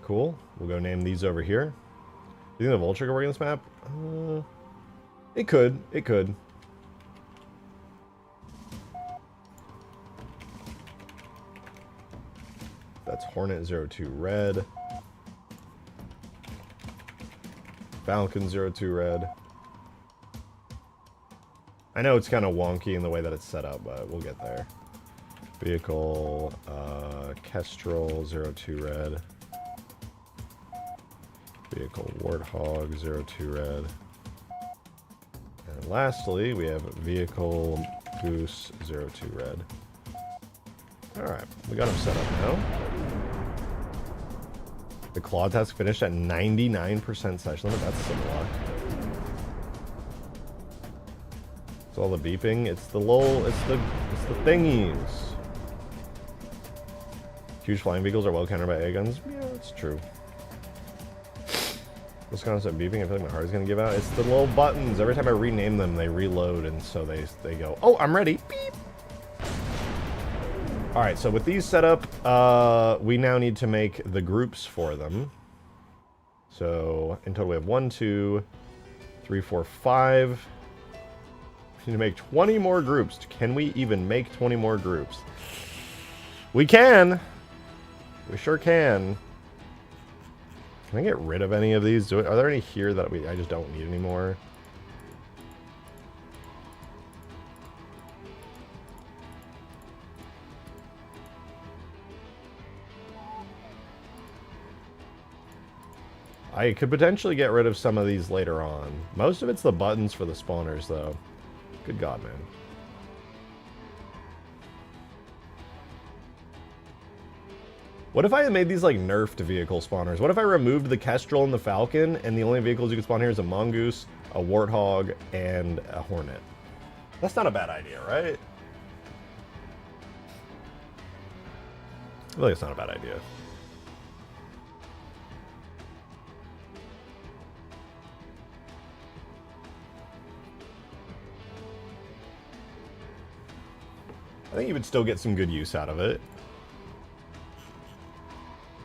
Cool. We'll go name these over here. Do you think the Vulture could work in this map? It could. It could. That's Hornet 02 Red. Falcon 02 Red. I know it's kind of wonky in the way that it's set up, but we'll get there. Vehicle Kestrel 02 Red. Vehicle Warthog 02 Red. And lastly, we have Vehicle Goose 02 Red. Alright, we got him set up now. The claw task finished at 99% session limit. That's some luck. It's all the beeping. It's the lull. It's the thingies. Huge flying vehicles are well countered by air guns. Yeah, that's true. This constant beeping, I feel like my heart is gonna give out. It's the little buttons. Every time I rename them, they reload, and so they go, oh, I'm ready. Beep. Alright, so with these set up, we now need to make the groups for them. So, in total we have 1, 2, 3, 4, 5. We need to make 20 more groups. Can we even make 20 more groups? We can! We sure can. Can I get rid of any of these? Are there any here that I just don't need anymore? I could potentially get rid of some of these later on. Most of it's the buttons for the spawners, though. Good God, man. What if I had made these, like, nerfed vehicle spawners? What if I removed the Kestrel and the Falcon, and the only vehicles you could spawn here is a Mongoose, a Warthog, and a Hornet? That's not a bad idea, right? I feel like it's not a bad idea. I think you would still get some good use out of it.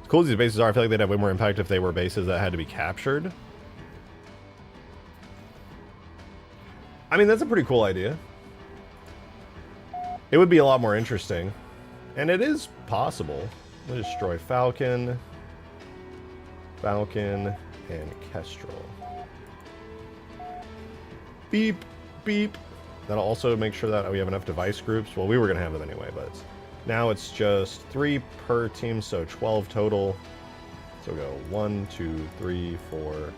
As cool as these bases are, I feel like they'd have way more impact if they were bases that had to be captured. I mean, that's a pretty cool idea. It would be a lot more interesting. And it is possible. We'll destroy Falcon, and Kestrel. Beep, beep. That'll also make sure that we have enough device groups. Well, we were going to have them anyway, but now it's just 3 per team, so 12 total. So we'll go 1, 2, 3, 4,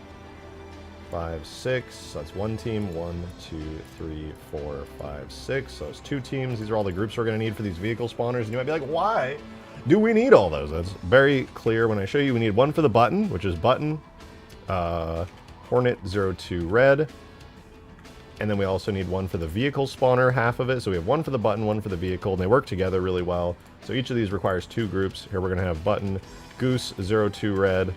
5, 6. So that's 1 team. 1, 2, 3, 4, 5, 6. So it's 2 teams. These are all the groups we're going to need for these vehicle spawners. And you might be like, why do we need all those? That's very clear when I show you. We need 1 for the button, which is button, Hornet 02 red. And then we also need 1 for the vehicle spawner, half of it. So we have 1 for the button, 1 for the vehicle, and they work together really well. So each of these requires 2 groups. Here we're going to have button Goose 02 red,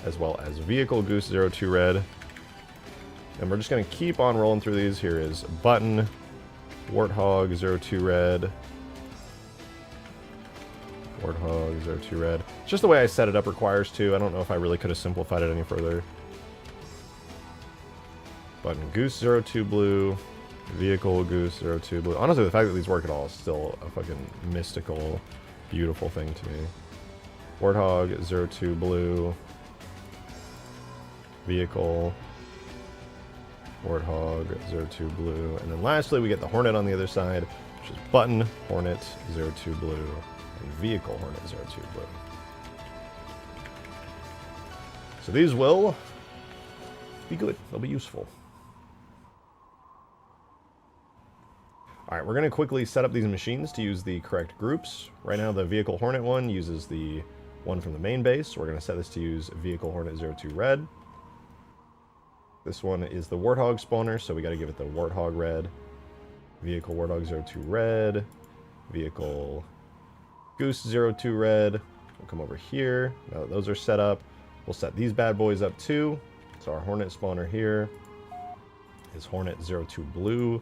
as well as vehicle Goose 02 red. And we're just going to keep on rolling through these. Here is button Warthog 02 red. Warthog 02 red. Just the way I set it up requires 2. I don't know if I really could have simplified it any further. Button Goose 02 blue, vehicle Goose 02 blue. Honestly, the fact that these work at all is still a fucking mystical, beautiful thing to me. Warthog 02 blue, vehicle, Warthog 02 blue, and then lastly we get the Hornet on the other side, which is button Hornet 02 blue and vehicle Hornet 02 blue. So these will be good. They'll be useful. Alright, we're going to quickly set up these machines to use the correct groups. Right now the Vehicle Hornet one uses the one from the main base. So we're going to set this to use Vehicle Hornet 02 red. This one is the Warthog spawner, so we got to give it the Warthog red. Vehicle Warthog 02 red. Vehicle Goose 02 red. We'll come over here. Now that those are set up, we'll set these bad boys up too. So our Hornet spawner here is Hornet 02 blue.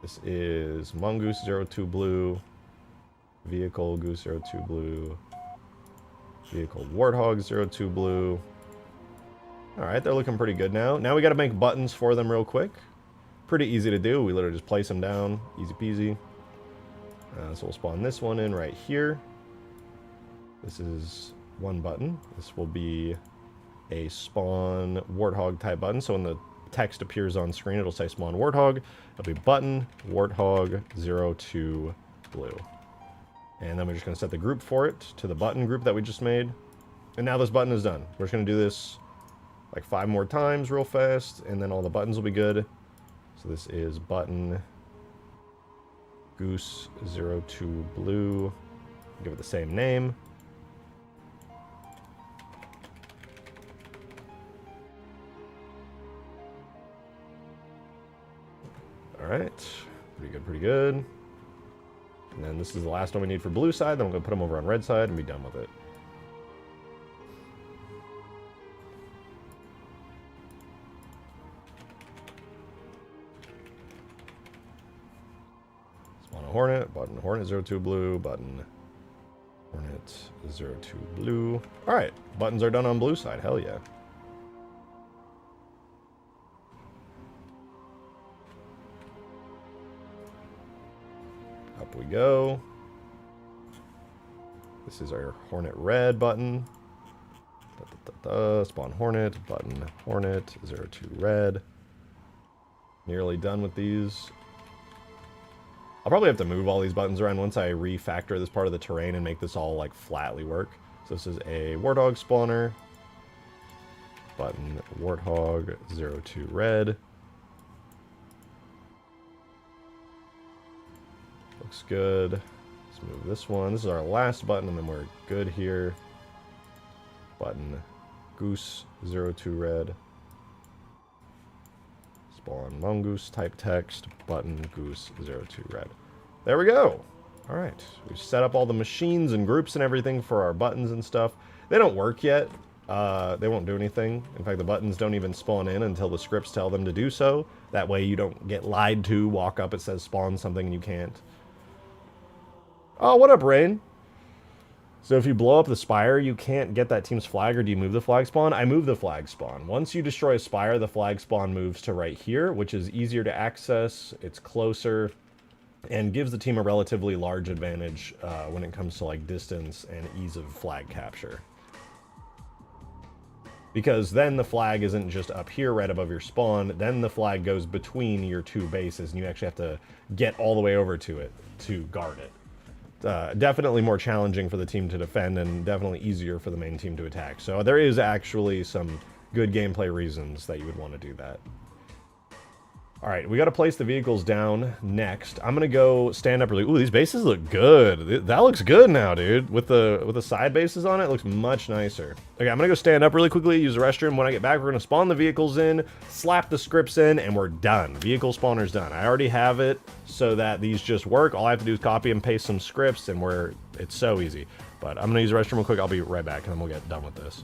This is Mongoose 02 blue, Vehicle Goose 02 blue, Vehicle Warthog 02 blue. Alright, they're looking pretty good now. Now we got to make buttons for them real quick. Pretty easy to do. We literally just place them down. Easy peasy. So we'll spawn this one in right here. This is one button. This will be a spawn Warthog type button. So when the text appears on screen, it'll say spawn Warthog. It'll be button Warthog 02 blue. And then we're just going to set the group for it to the button group that we just made. And now this button is done. We're just going to do this like 5 more times real fast, and then all the buttons will be good. So this is button Goose 02 blue. Give it the same name. Alright, pretty good, pretty good. And then this is the last one we need for blue side, then we're going to put them over on red side and be done with it. Spawn a Hornet, button Hornet 02 blue, button Hornet 02 blue. Alright, buttons are done on blue side, hell yeah. Up we go. This is our Hornet red button. Spawn Hornet, button Hornet 02 red. Nearly done with these. I'll probably have to move all these buttons around once I refactor this part of the terrain and make this all like flatly work. So this is a Warthog spawner. Button Warthog 02 red. Looks good. Let's move this one. This is our last button, and then we're good here. Button Goose 02 red. Spawn Mongoose type text. Button Goose 02 red. There we go. Alright. We've set up all the machines and groups and everything for our buttons and stuff. They don't work yet. They won't do anything. In fact, the buttons don't even spawn in until the scripts tell them to do so. That way you don't get lied to. Walk up, it says spawn something and you can't. Oh, what up, Rain? So if you blow up the spire, you can't get that team's flag, or do you move the flag spawn? I move the flag spawn. Once you destroy a spire, the flag spawn moves to right here, which is easier to access, it's closer, and gives the team a relatively large advantage when it comes to like distance and ease of flag capture. Because then the flag isn't just up here right above your spawn, then the flag goes between your two bases, and you actually have to get all the way over to it to guard it. Definitely more challenging for the team to defend, and definitely easier for the main team to attack. So there is actually some good gameplay reasons that you would want to do that. All right, we got to place the vehicles down next. I'm gonna go stand up really. Ooh, these bases look good. That looks good now, dude. With the side bases on it, looks much nicer. Okay, I'm gonna go stand up really quickly, use the restroom. When I get back, we're gonna spawn the vehicles in, slap the scripts in, and we're done. Vehicle spawner's done. I already have it so that these just work. All I have to do is copy and paste some scripts, and it's so easy. But I'm gonna use the restroom real quick. I'll be right back, and then we'll get done with this.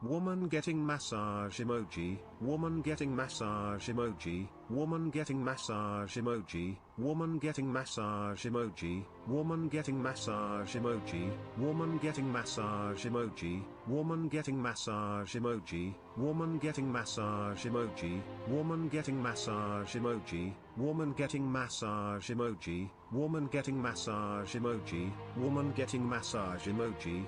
Woman getting massage emoji. Woman getting massage emoji. Woman getting massage emoji. Woman getting massage emoji. Woman getting massage emoji. Woman getting massage emoji. Woman getting massage emoji. Woman getting massage emoji. Woman getting massage emoji. Woman getting massage emoji. Woman getting massage emoji. Woman getting massage emoji.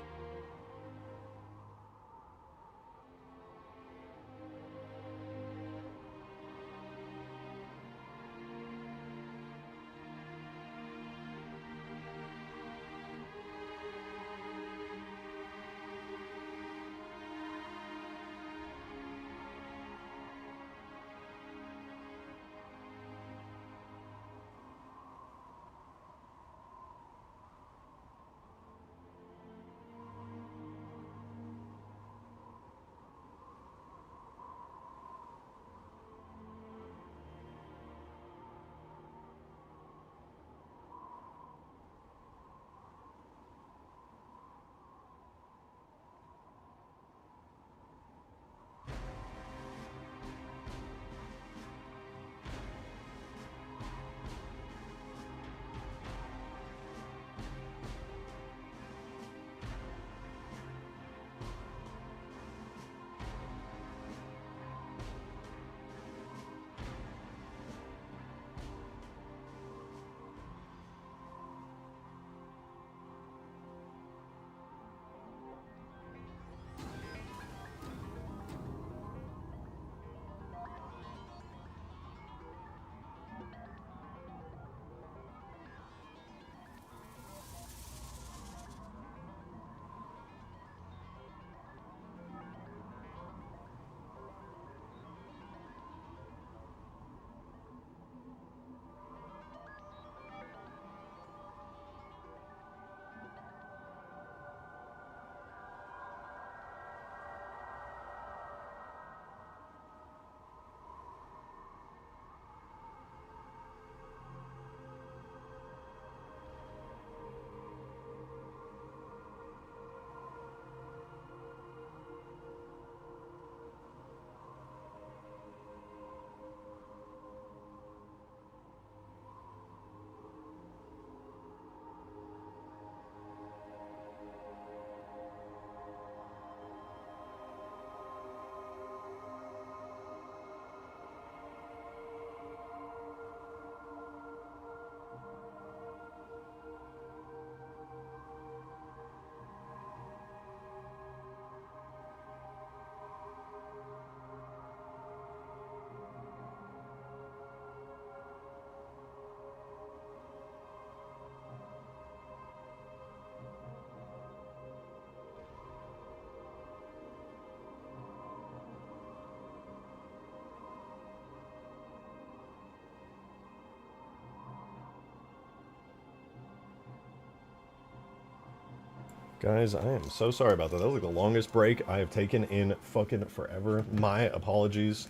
Guys, I am so sorry about that. That was like the longest break I have taken in fucking forever. My apologies.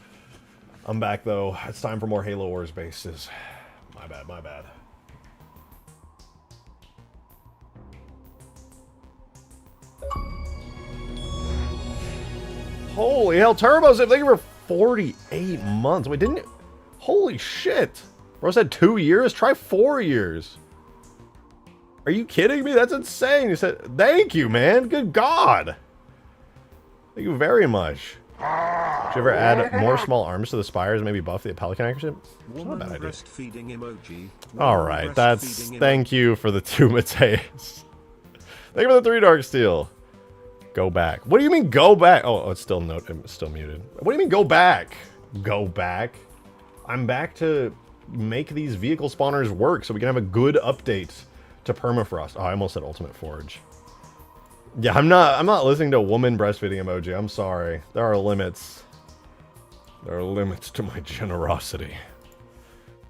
I'm back though. It's time for more Halo Wars bases. My bad, my bad. Holy hell, Turbos, thank you for 48 months. Wait, didn't you? Holy shit. Bro said 2 years? Try 4 years. Are you kidding me? That's insane. You said, thank you, man. Good God. Thank you very much. Should you ever add more small arms to the spires, maybe buff the pelican accuracy? It's not a bad idea. Alright, that's... Thank you for the 2 Mateus. Thank you for the 3 Dark Steel. Go back. What do you mean, go back? Oh, it's still still muted. What do you mean, go back? Go back? I'm back to make these vehicle spawners work so we can have a good update to Permafrost. Oh, I almost said Ultimate Forge. Yeah, I'm not listening to a woman breastfeeding emoji. I'm sorry. There are limits. There are limits to my generosity.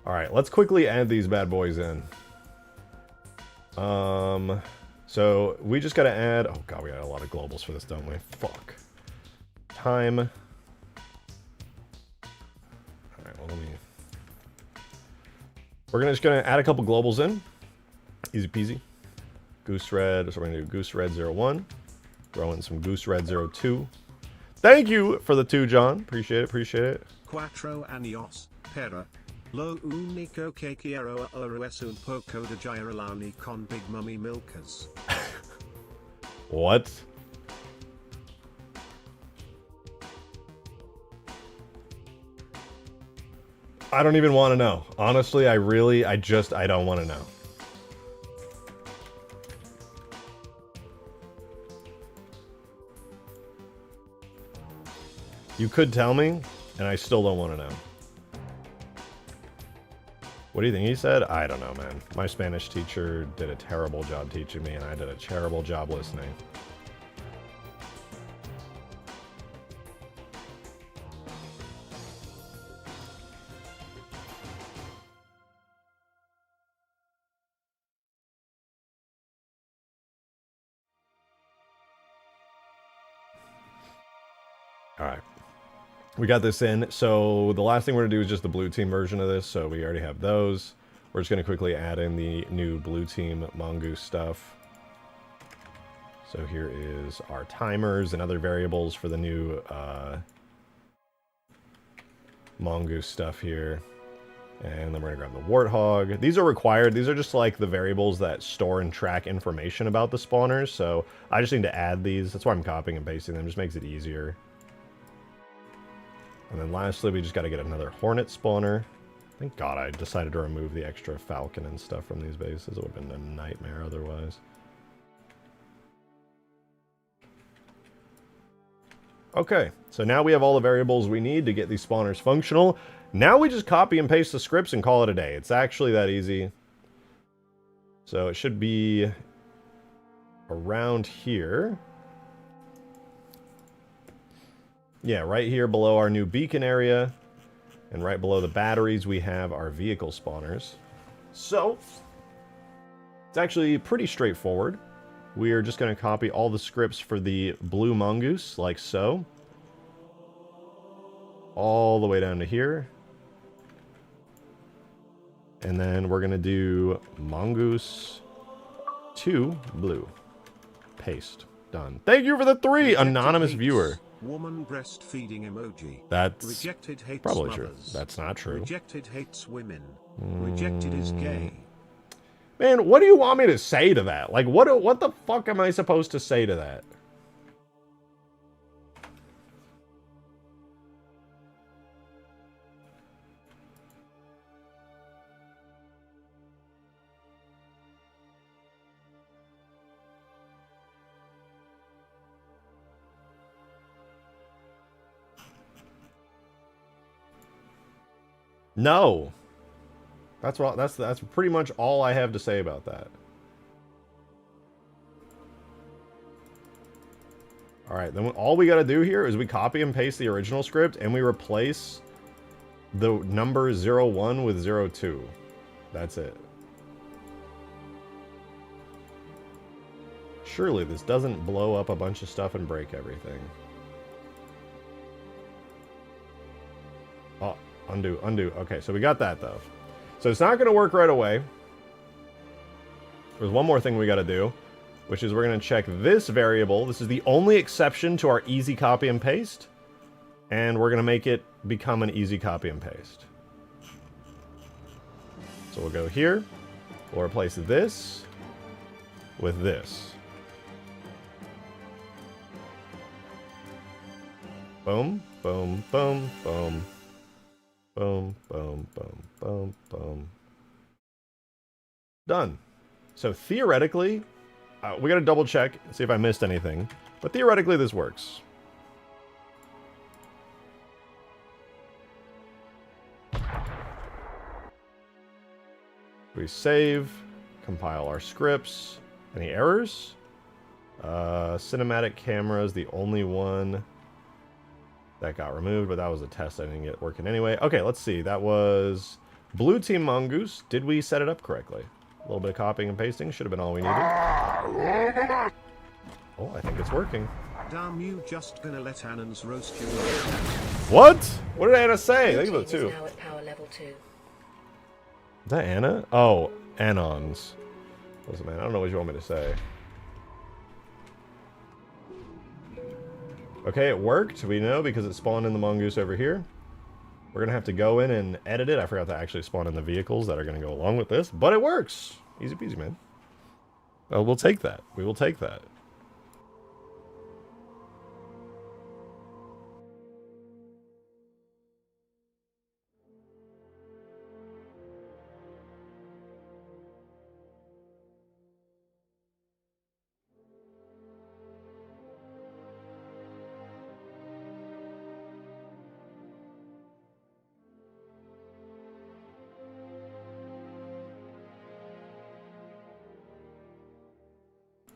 Alright, let's quickly add these bad boys in. So we just gotta add... Oh god, we got a lot of globals for this, don't we? Fuck. Time. Alright, well, we're just gonna add a couple globals in. Easy peasy. Goose Red. So we're going to do Goose Red 01. Throw in some Goose Red 02. Thank you for the 2, John. Appreciate it, appreciate it. Quattro años, pera. Lo único que quiero ahora es un poco de girolani con Big Mummy Milkers. What? I don't even want to know. Honestly, I don't want to know. You could tell me, and I still don't want to know. What do you think he said? I don't know, man. My Spanish teacher did a terrible job teaching me, and I did a terrible job listening. All right. We got this in. So the last thing we're going to do is just the blue team version of this. So we already have those. We're just going to quickly add in the new blue team mongoose stuff. So here is our timers and other variables for the new mongoose stuff here. And then we're going to grab the warthog. These are required. These are just like the variables that store and track information about the spawners. So I just need to add these. That's why I'm copying and pasting them. Just makes it easier. And then lastly, we just got to get another hornet spawner. Thank God I decided to remove the extra falcon and stuff from these bases. It would have been a nightmare otherwise. Okay, so now we have all the variables we need to get these spawners functional. Now we just copy and paste the scripts and call it a day. It's actually that easy. So it should be around here. Yeah, right here below our new beacon area. And right below the batteries, we have our vehicle spawners. So, it's actually pretty straightforward. We are just going to copy all the scripts for the blue mongoose, like so. All the way down to here. And then we're going to do mongoose 2 blue. Paste. Done. Thank you for the 3, anonymous viewer. Woman breastfeeding emoji. That's rejected hates probably mothers. true. That's not true. Rejected hates women. Rejected is gay. Man, what do you want me to say to that? Like, what the fuck am I supposed to say to that? No. That's pretty much all I have to say about that. Alright, then all we gotta do here is we copy and paste the original script and we replace the number 01 with 02. That's it. Surely this doesn't blow up a bunch of stuff and break everything. Oh, undo. Okay, so we got that though. So it's not going to work right away. There's one more thing we got to do, which is we're going to check this variable. This is the only exception to our easy copy and paste. And we're going to make it become an easy copy and paste. So we'll go here. We'll replace this with this. Boom, boom, boom, boom. Boom, boom, boom, boom, boom. Done. So theoretically, we got to double check and see if I missed anything. But theoretically, this works. We save, compile our scripts. Any errors? Cinematic camera is the only one that got removed, but that was a test I didn't get working anyway. Okay, let's see. That was Blue Team Mongoose. Did we set it up correctly? A little bit of copying and pasting. Should have been all we needed. Oh, I think it's working. Damn, you just gonna let Annans roast you? What? What did Anna say? Think about it Blue too. team is now at power level 2. Is that Anna? Oh, Anons. Listen, man, I don't know what you want me to say. Okay, it worked. We know because it spawned in the mongoose over here. We're going to have to go in and edit it. I forgot to actually spawn in the vehicles that are going to go along with this. But it works. Easy peasy, man. Oh, we'll take that. We will take that.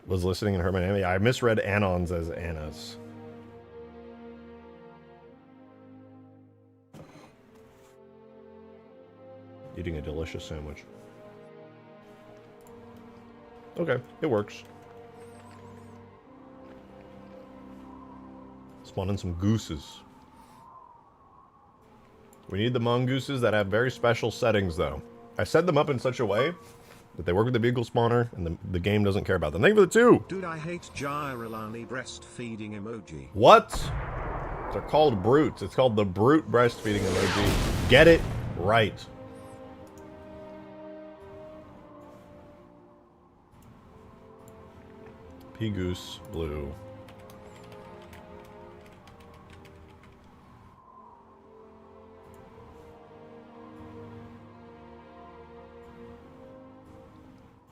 Was listening and heard my name. Yeah, I misread Anons as Annas. Eating a delicious sandwich. Okay, it works. Spawning some gooses. We need the mongooses that have very special settings, though. I set them up in such a way that they work with the beagle spawner, and the game doesn't care about them. Thank you for the 2! Dude, I hate Jairalani breastfeeding emoji. What? They're called brutes. It's called the brute breastfeeding emoji. Get it right. Pea goose blue.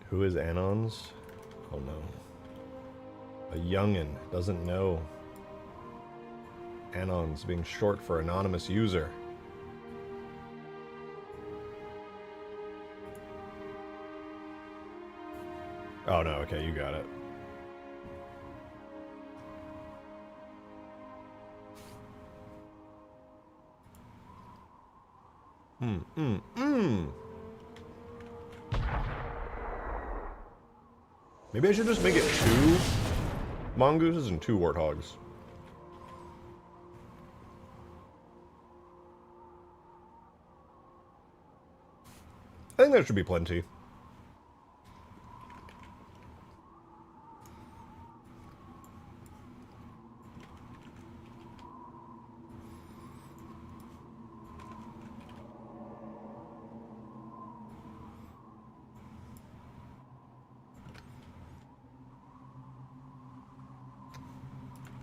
Who is Anons? Oh no. A youngin' doesn't know. Anons being short for anonymous user. Oh no, okay, you got it. Maybe I should just make it 2 mongooses and 2 warthogs. I think that should be plenty.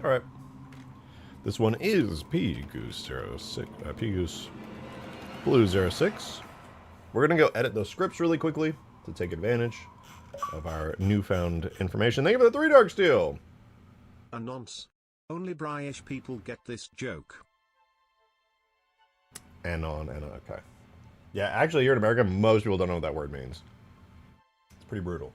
Alright. This one is Pea Goose 06. Pea Goose Blue 06. We're going to go edit those scripts really quickly to take advantage of our newfound information. Thank you for the 3 dark steel. A nonce. Only British people get this joke. Okay. Yeah, actually here in America, most people don't know what that word means. It's pretty brutal.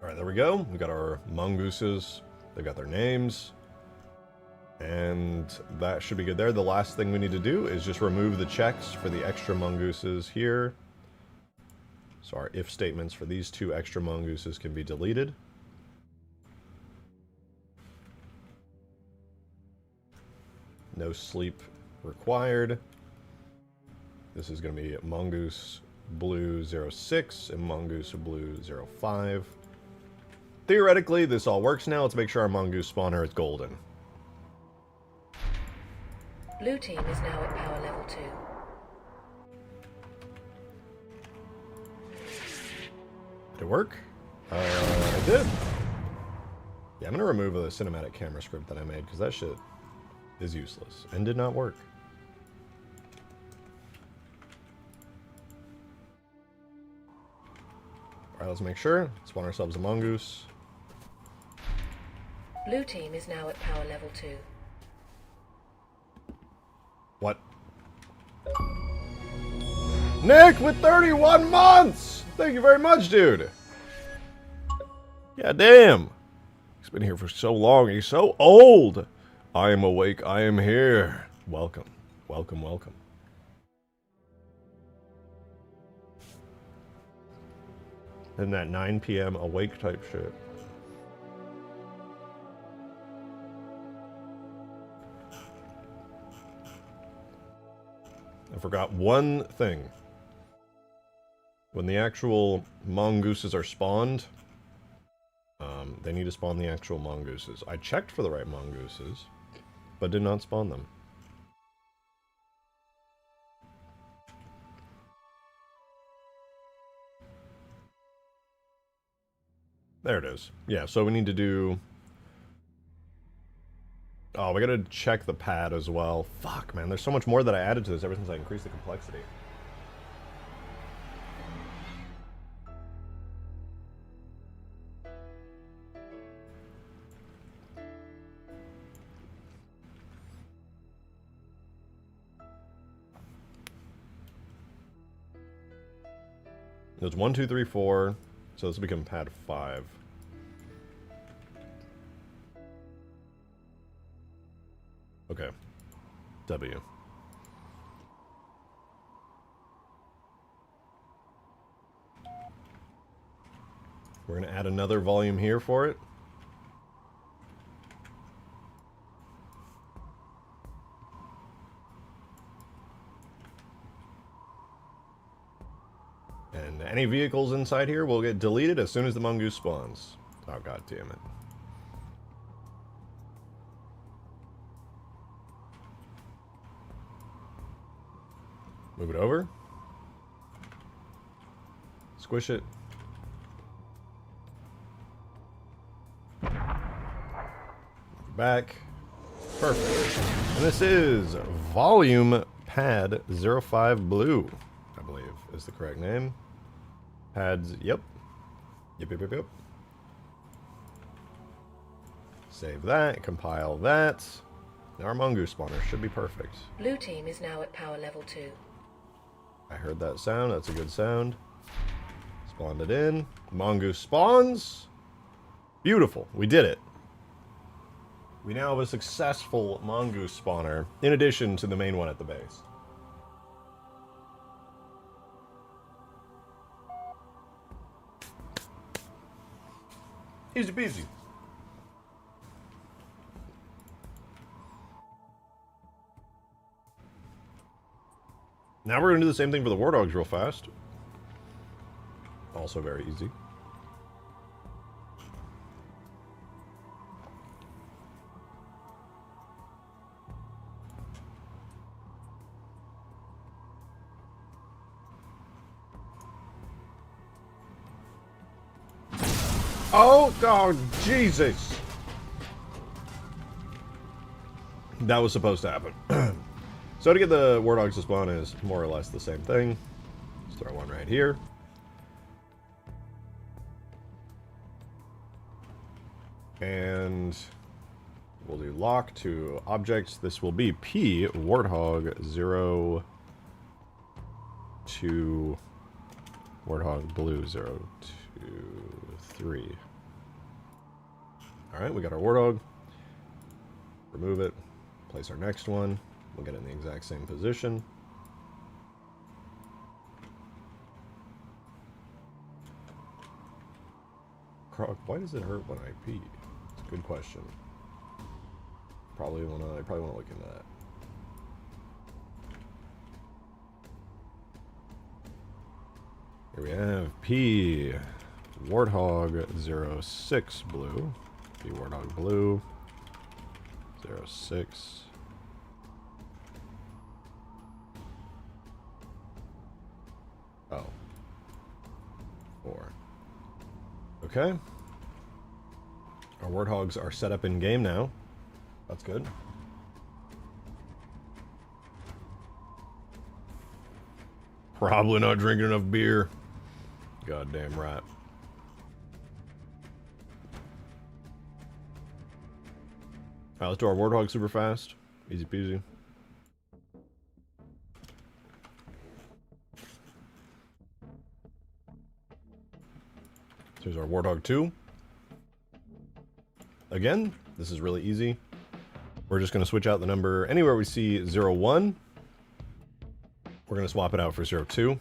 Alright, there we go. We got our mongooses. They've got their names. And that should be good there. The last thing we need to do is just remove the checks for the extra mongooses here. So our if statements for these 2 extra mongooses can be deleted. No sleep required. This is going to be mongoose blue 06 and mongoose blue 05. Theoretically, this all works now. Let's make sure our mongoose spawner is golden. Blue team is now at power level 2. Did it work? It did. Yeah, I'm going to remove the cinematic camera script that I made because that shit is useless and did not work. Alright, let's make sure. Spawn ourselves a mongoose. Blue team is now at power level 2. What? Nick with 31 months! Thank you very much, dude. Yeah, damn. He's been here for so long. He's so old. I am awake. I am here. Welcome. Welcome, welcome. Isn't that 9 p.m. awake type shit? I forgot one thing. When the actual mongooses are spawned, they need to spawn the actual mongooses. I checked for the right mongooses, but did not spawn them. There it is. Yeah, so we need to do... Oh, we gotta check the pad as well. Fuck, man, there's so much more that I added to this ever since I increased the complexity. It's 1, 2, 3, 4. So this will become pad 5. Okay. W. We're going to add another volume here for it. And any vehicles inside here will get deleted as soon as the mongoose spawns. Oh, god damn it. Move it over. Squish it. Back. Perfect. And this is volume pad 05 blue, I believe is the correct name. Pads, yep. Yep. Save that, compile that. Now our mongoose spawner should be perfect. Blue team is now at power level 2. I heard that sound, that's a good sound. Spawned it in. Mongoose spawns. Beautiful, we did it. We now have a successful mongoose spawner, in addition to the main one at the base. Easy peasy. Now we're going to do the same thing for the warthogs real fast. Also very easy. Oh, Jesus! That was supposed to happen. So to get the warthogs to spawn is more or less the same thing. Let's throw one right here. And we'll do lock to objects. This will be P warthog 0 2 warthog blue 0 2 3. Alright, we got our warthog. Remove it. Place our next one. We'll get it in the exact same position. Croc, why does it hurt when I pee? It's a good question. I probably wanna look into that. Here we have P Warthog 06 blue. P Warthog blue 06. Oh. 4. Okay. Our warthogs are set up in game now. That's good. Probably not drinking enough beer. Goddamn right. Alright, let's do our warthog super fast. Easy peasy. our Warthog 2. Again, this is really easy. We're just going to switch out the number anywhere we see 01. We're going to swap it out for 02.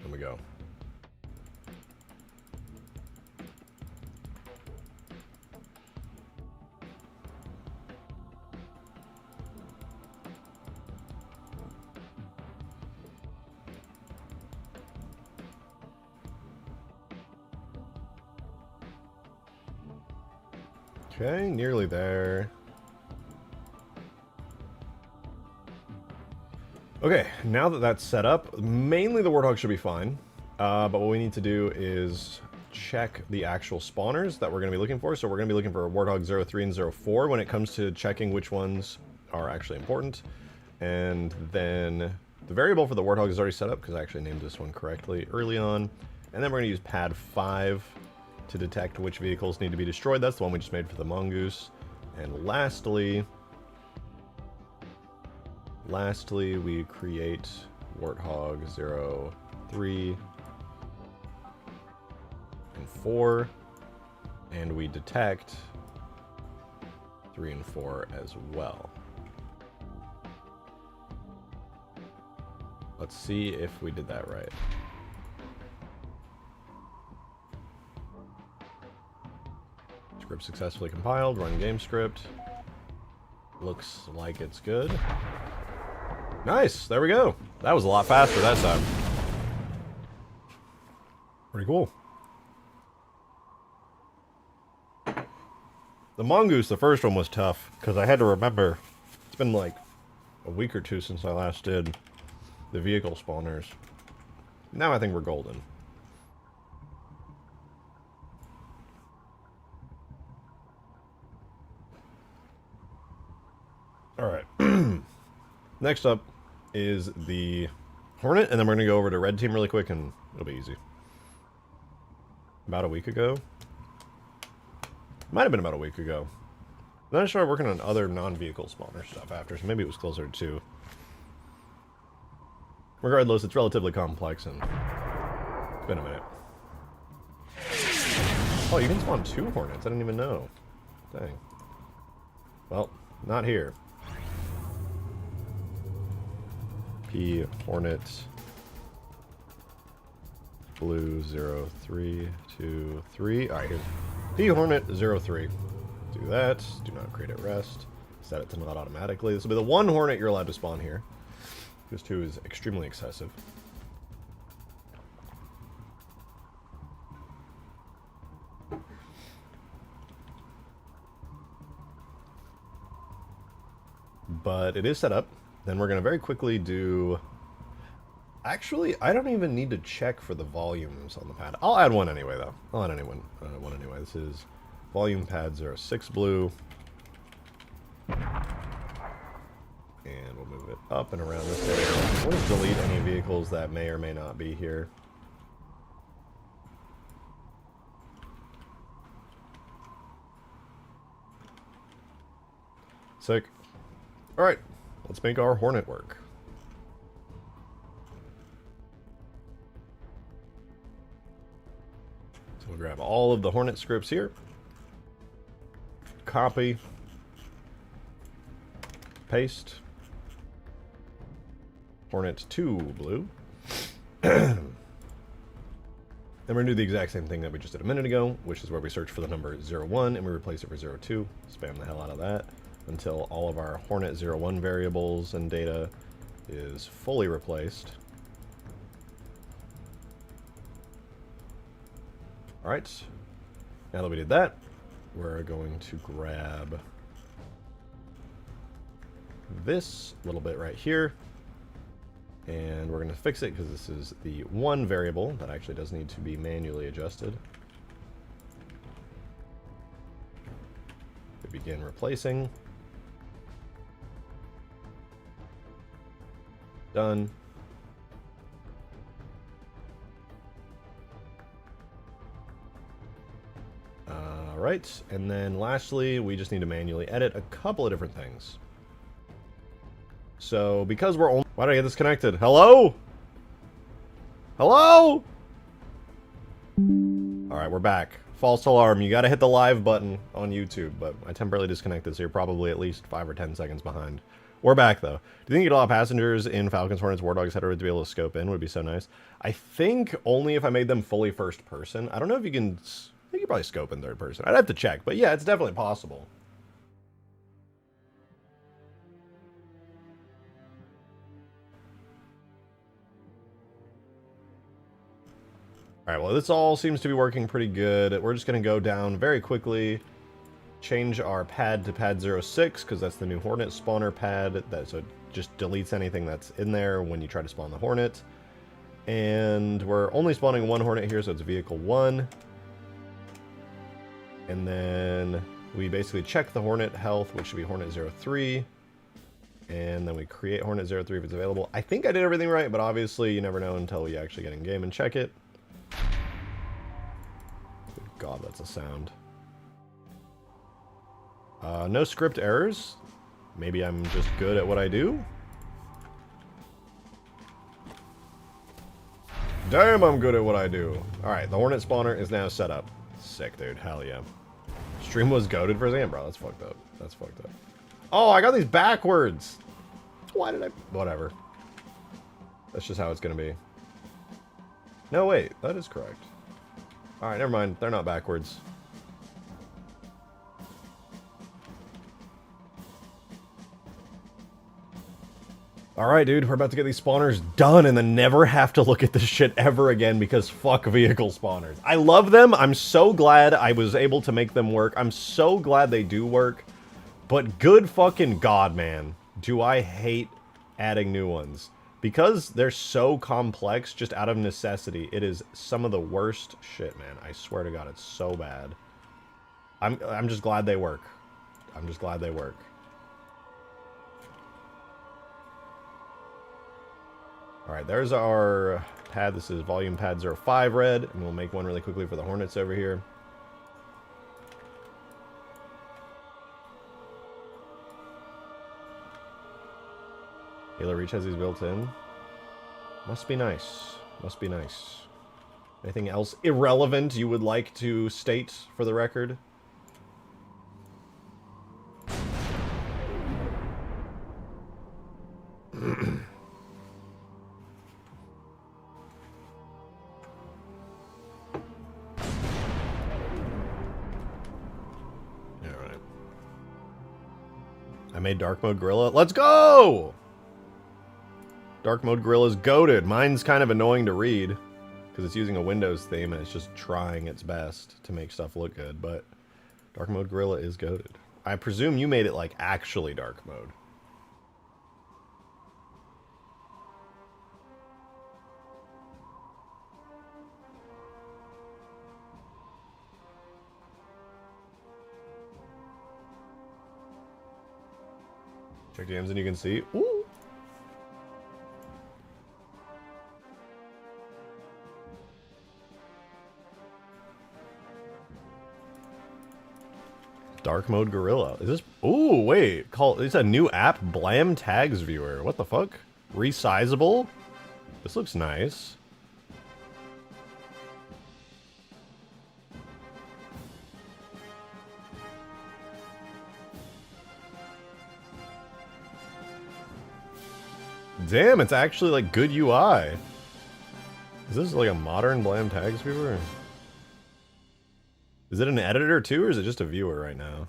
There we go. Okay, nearly there. Okay, now that that's set up, mainly the Warthog should be fine. But what we need to do is check the actual spawners that we're going to be looking for. So we're going to be looking for Warthog 03 and 04 when it comes to checking which ones are actually important. And then the variable for the Warthog is already set up because I actually named this one correctly early on. And then we're going to use pad 5 to detect which vehicles need to be destroyed. That's the one we just made for the Mongoose. And lastly, we create Warthog 03 and 4, and we detect 3 and 4 as well. Let's see if we did that right. Script successfully compiled, run game script. Looks like it's good. Nice, there we go. That was a lot faster that time. Pretty cool. The Mongoose, the first one was tough, because I had to remember, it's been like a week or two since I last did the vehicle spawners. Now I think we're golden. Alright. Next up is the Hornet, and then we're going to go over to Red Team really quick, and it'll be easy. About a week ago? Might have been about a week ago. Then I started working on other non-vehicle spawner stuff after, so maybe it was closer to 2. Regardless, it's relatively complex, and it's been a minute. Oh, you can spawn 2 Hornets. I didn't even know. Dang. Well, not here. P Hornet Blue 0323. Alright, here's P Hornet 03. Do that. Do not create at rest. Set it to not automatically. This will be the 1 Hornet you're allowed to spawn here, because 2 is extremely excessive. But it is set up. Then we're going to very quickly do... Actually, I don't even need to check for the volumes on the pad. I'll add one anyway, though. I'll add one anyway. This is volume pad 06 blue. And we'll move it up and around this area. We'll just delete any vehicles that may or may not be here. Sick. Alright, let's make our Hornet work. So we'll grab all of the Hornet scripts here. Copy. Paste. Hornet 2 blue. Then we're going to do the exact same thing that we just did a minute ago, which is where we search for the number 01 and we replace it for 02. Spam the hell out of that until all of our Hornet 01 variables and data is fully replaced. Alright, now that we did that, we're going to grab this little bit right here, and we're going to fix it because this is the 1 variable that actually does need to be manually adjusted. We begin replacing. Done. Alright, and then lastly, we just need to manually edit a couple of different things. So, because we're only... Why did I get disconnected? Hello? Hello? Alright, we're back. False alarm. You gotta hit the live button on YouTube, but I temporarily disconnected, so you're probably at least 5 or 10 seconds behind. We're back, though. Do you think you'd allow passengers in Falcons, Hornets, War Dogs, etc. to be able to scope in? Would be so nice. I think only if I made them fully first person. I don't know if you can... I think you probably scope in third person. I'd have to check, but yeah, it's definitely possible. Alright, well, this all seems to be working pretty good. We're just going to go down very quickly, change our pad to pad 06, because that's the new Hornet spawner pad, so it just deletes anything that's in there when you try to spawn the Hornet. And we're only spawning one Hornet here, so it's vehicle 1. And then we basically check the Hornet health, which should be Hornet 03. And then we create Hornet 03 if it's available. I think I did everything right, but obviously you never know until we actually get in game and check it. Good God, that's a sound. No script errors. Maybe I'm just good at what I do. Damn, I'm good at what I do. Alright, the Hornet spawner is now set up. Sick, dude. Hell yeah. Stream was goated for a second, bro. That's fucked up. That's fucked up. Oh, I got these backwards. Why did I... Whatever. That's just how it's gonna be. No, wait. That is correct. Alright, never mind. They're not backwards. Alright, dude. We're about to get these spawners done and then never have to look at this shit ever again because fuck vehicle spawners. I love them. I'm so glad I was able to make them work. I'm so glad they do work. But good fucking God, man. Do I hate adding new ones. Because they're so complex, just out of necessity, it is some of the worst shit, man. I swear to God, it's so bad. I'm just glad they work. I'm just glad they work. Alright, there's our pad. This is volume pad 05 red, and we'll make one really quickly for the Hornets over here. Halo Reach has these built in. Must be nice. Must be nice. Anything else irrelevant you would like to state for the record? Alright. I made Dark Mode Gorilla. Let's go! Dark Mode Gorilla is goated. Mine's kind of annoying to read because it's using a Windows theme and it's just trying its best to make stuff look good, but Dark Mode Gorilla is goated. I presume you made it like actually dark mode. Check DMs and you can see. Ooh. Dark Mode Gorilla. Is this... Ooh, wait. It's a new app? Blam Tags Viewer. What the fuck? Resizable? This looks nice. Damn, it's actually like good UI. Is this like a modern Blam Tags Viewer? Is it an editor too, or is it just a viewer right now?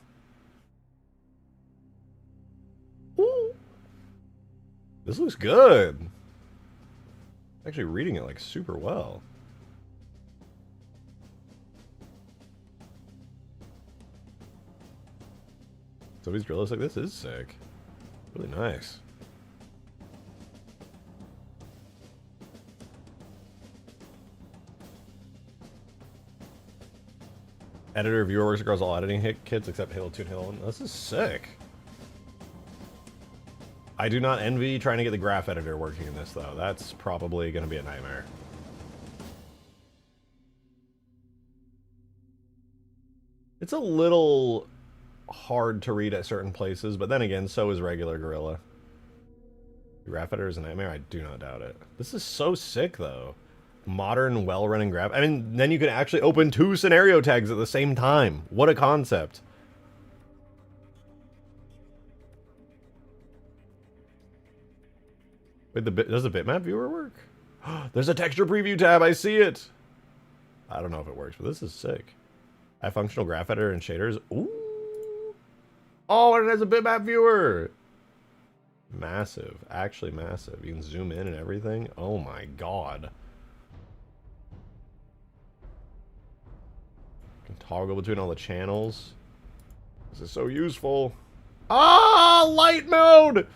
Ooh. This looks good. Actually reading it like super well. So these gorillas like this is sick. Really nice. Editor viewer works across all editing kits except Halo 2 and Halo 1. This is sick. I do not envy trying to get the graph editor working in this, though. That's probably going to be a nightmare. It's a little hard to read at certain places, but then again, so is regular Gorilla. The graph editor is a nightmare? I do not doubt it. This is so sick, though. Modern, well-running graph. I mean, then you can actually open 2 scenario tags at the same time. What a concept. Wait, does the bitmap viewer work? There's a texture preview tab. I see it. I don't know if it works, but this is sick. I have functional graph editor and shaders. Ooh. Oh, and it has a bitmap viewer. Massive. Actually massive. You can zoom in and everything. Oh my god. You can toggle between all the channels. This is so useful. Ah, light mode!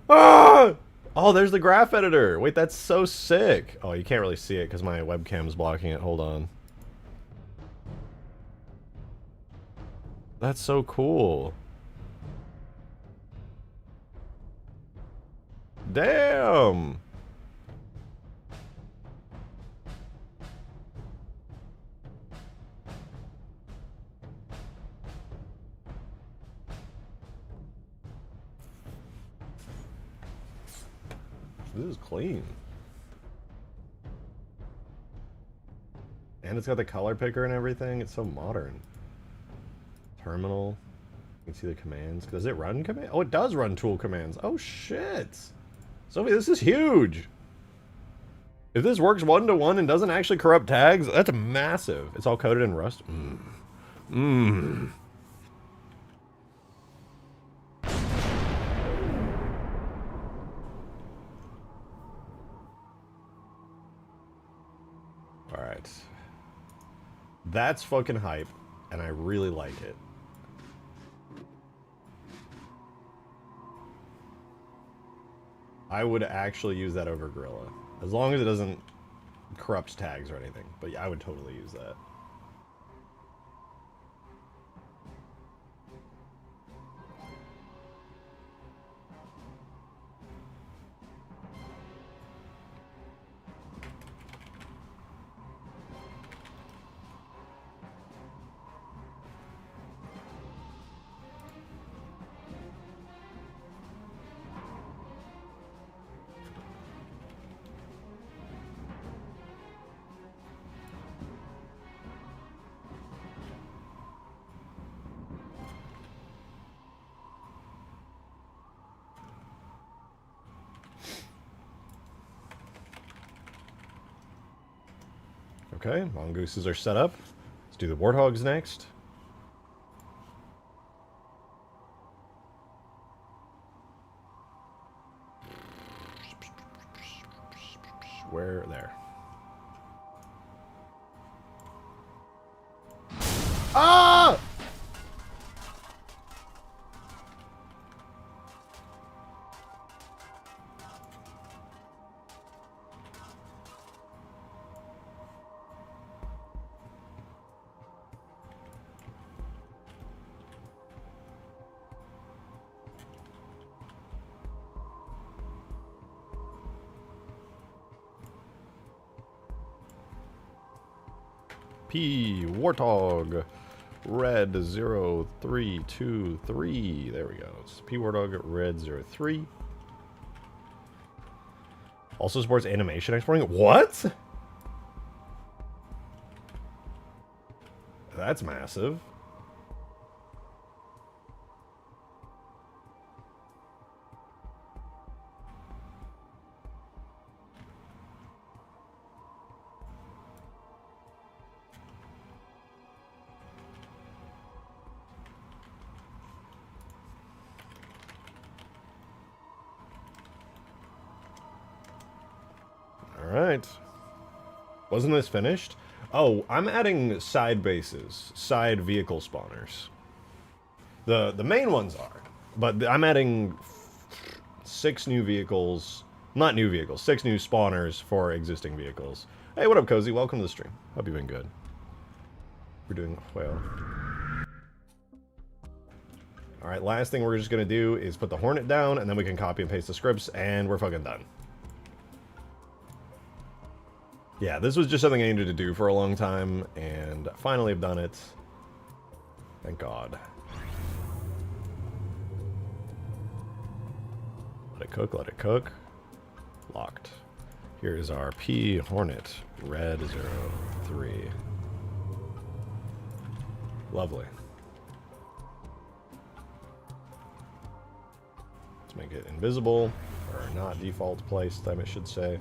Ah! Oh, there's the graph editor. Wait, that's so sick. Oh, you can't really see it because my webcam's blocking it. Hold on. That's so cool. Damn! This is clean. And it's got the color picker and everything. It's so modern. Terminal. You can see the commands. Does it run command? Oh, it does run tool commands. Oh, shit. Sophie, this is huge. If this works 1-to-1 and doesn't actually corrupt tags, that's massive. It's all coded in Rust. Alright. That's fucking hype, and I really like it. I would actually use that over Gorilla. As long as it doesn't corrupt tags or anything. But yeah, I would totally use that. Okay, mongooses are set up. Let's do the warthogs next. Where? There. Ah! P Warthog Red 0323. There we go. It's P Warthog Red 03. Also supports animation exporting. What? That's massive. Alright. Wasn't this finished? Oh, I'm adding side bases, side vehicle spawners. The main ones are, but I'm adding 6 new vehicles, not new vehicles, 6 new spawners for existing vehicles. Hey, what up, Cozy? Welcome to the stream. Hope you've been good. We're doing well. Alright, last thing we're just gonna do is put the Hornet down, and then we can copy and paste the scripts, and we're fucking done. Yeah, this was just something I needed to do for a long time, and finally I've done it. Thank God. Let it cook, let it cook. Locked. Here is our P Hornet, red 03. Lovely. Let's make it invisible, or not default placed, I should say.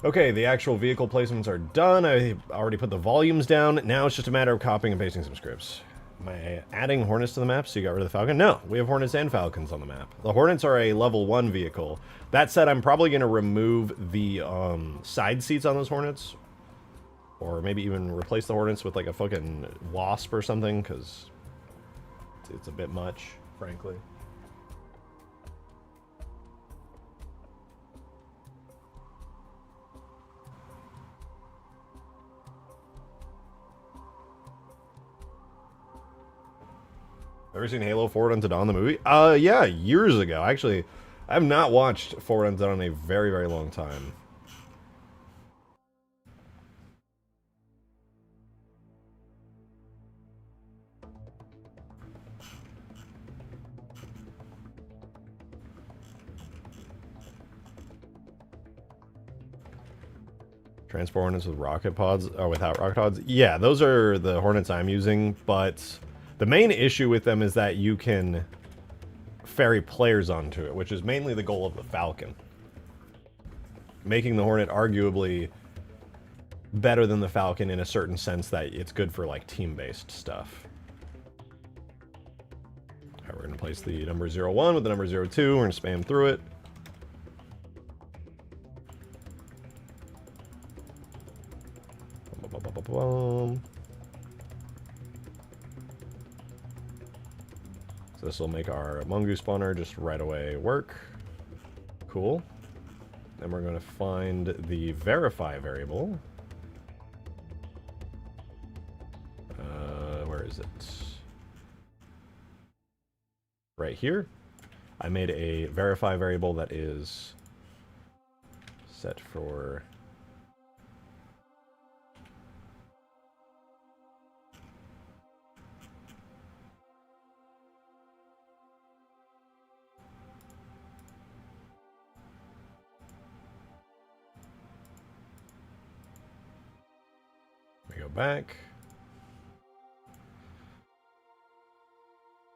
Okay, the actual vehicle placements are done. I already put the volumes down. Now it's just a matter of copying and pasting some scripts. Am I adding Hornets to the map so you got rid of the Falcon? No, we have Hornets and Falcons on the map. The Hornets are a level 1 vehicle. That said, I'm probably going to remove the side seats on those Hornets. Or maybe even replace the Hornets with like a fucking Wasp or something, because it's a bit much, frankly. Ever seen Halo Forward Unto Dawn, the movie? Yeah, years ago. Actually, I have not watched Forward Unto Dawn in a very, very long time. Transport Hornets with rocket pods, or without rocket pods? Yeah, those are the Hornets I'm using, but the main issue with them is that you can ferry players onto it, which is mainly the goal of the Falcon. Making the Hornet arguably better than the Falcon in a certain sense that it's good for, like, team-based stuff. Alright, we're going to place the number 01 with the number 02. We're going to spam through it. So this will make our mongoose spawner just right away work. Cool. Then we're going to find the verify variable. Where is it? Right here. I made a verify variable that is set for go back.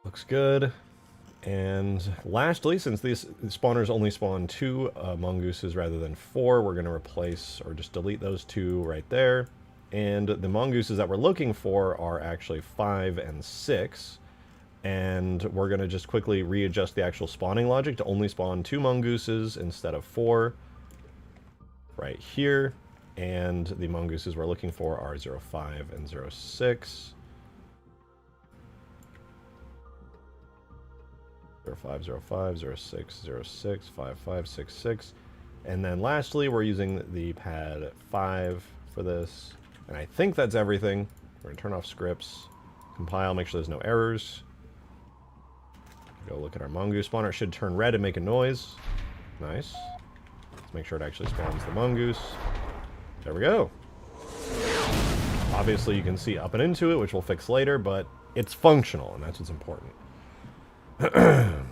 Looks good. And lastly, since these spawners only spawn 2 mongooses rather than 4, we're going to replace or just delete those 2 right there. And the mongooses that we're looking for are actually 5 and 6. And we're going to just quickly readjust the actual spawning logic to only spawn 2 mongooses instead of 4 right here. And the mongooses we're looking for are 05 and 06. 05, 05, 06, 06, 55, 66. And then lastly, we're using the pad 5 for this. And I think that's everything. We're going to turn off scripts, compile, make sure there's no errors. Go look at our mongoose spawner. It should turn red and make a noise. Nice. Let's make sure it actually spawns the mongoose. There we go. Obviously, you can see up and into it, which we'll fix later, but it's functional, and that's what's important. The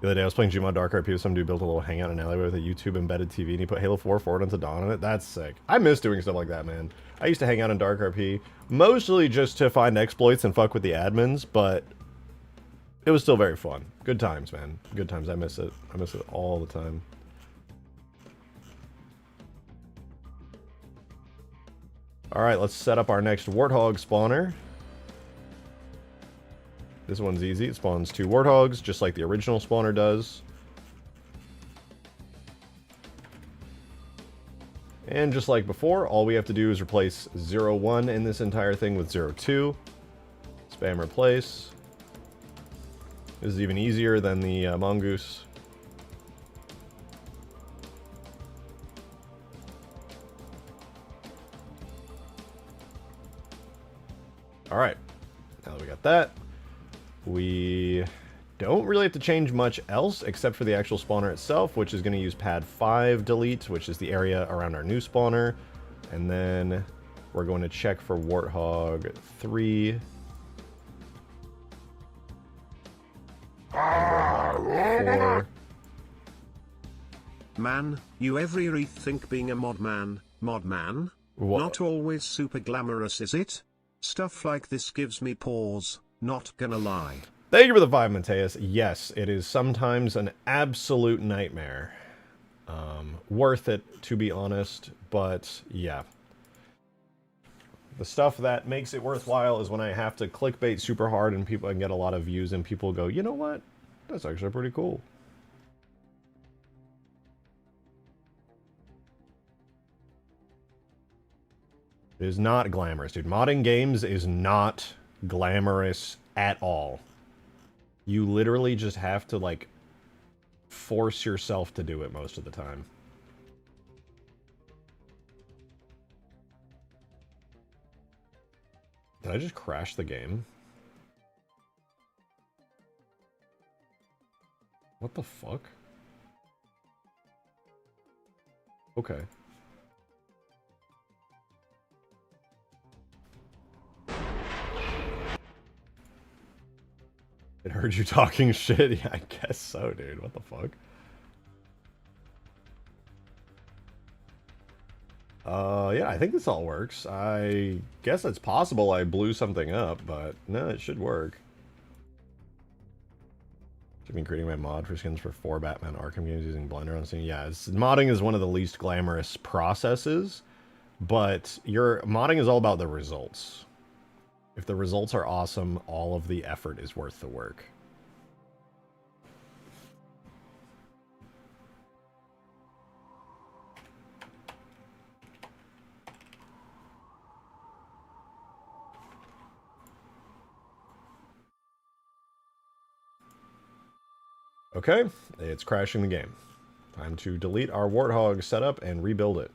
other day, I was playing Gmod Dark RP with some dude built a little hangout in an alleyway with a YouTube embedded TV, and he put Halo 4 Forward Unto Dawn on it. That's sick. I miss doing stuff like that, man. I used to hang out in Dark RP, mostly just to find exploits and fuck with the admins, but it was still very fun. Good times, man. Good times. I miss it. I miss it all the time. Alright, let's set up our next Warthog spawner. This one's easy. It spawns 2 Warthogs, just like the original spawner does. And just like before, all we have to do is replace 01 in this entire thing with 02. Spam replace. This is even easier than the mongoose. Alright, now that we got that, we don't really have to change much else except for the actual spawner itself, which is going to use pad 5 delete, which is the area around our new spawner. And then we're going to check for Warthog 3. And Warthog 4. Man, you ever think being a mod man? What? Not always super glamorous, is it? Stuff like this gives me pause, not gonna lie. Thank you for the 5, Mateus. Yes, it is sometimes an absolute nightmare. Worth it, to be honest, but yeah. The stuff that makes it worthwhile is when I have to clickbait super hard and people can get a lot of views and people go, you know what? That's actually pretty cool. It is not glamorous, dude. Modding games is not glamorous at all. You literally just have to, like, force yourself to do it most of the time. Did I just crash the game? What the fuck? Okay. It heard you talking shit? Yeah, I guess so, dude. What the fuck? Yeah, I think this all works. I guess it's possible I blew something up, but no, it should work. I've been creating my mod for skins for 4 Batman Arkham games using Blender on Steam. Yeah, modding is one of the least glamorous processes, but modding is all about the results. If the results are awesome, all of the effort is worth the work. Okay, it's crashing the game. Time to delete our Warthog setup and rebuild it.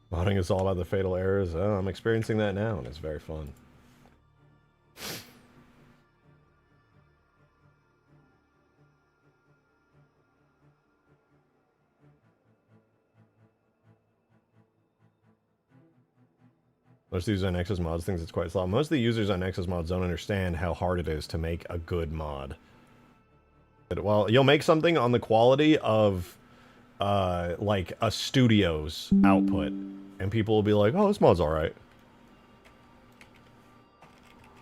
Modding is all about the fatal errors. Oh, I'm experiencing that now, and it's very fun. Most of the users on Nexus Mods thinks it's quite slow. Most of the users on Nexus Mods don't understand how hard it is to make a good mod. Well, you'll make something on the quality of, like, a studio's output. And people will be like, oh, this mod's alright.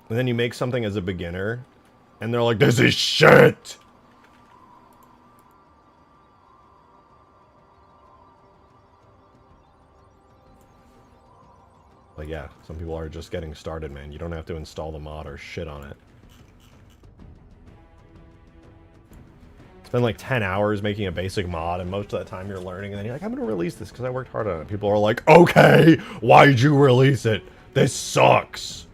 And then you make something as a beginner, and they're like, this is shit! Like, yeah, some people are just getting started, man. You don't have to install the mod or shit on it. Spend like 10 hours making a basic mod, and most of that time you're learning, and then you're like, I'm gonna release this because I worked hard on it. People are like, okay, why'd you release it? This sucks.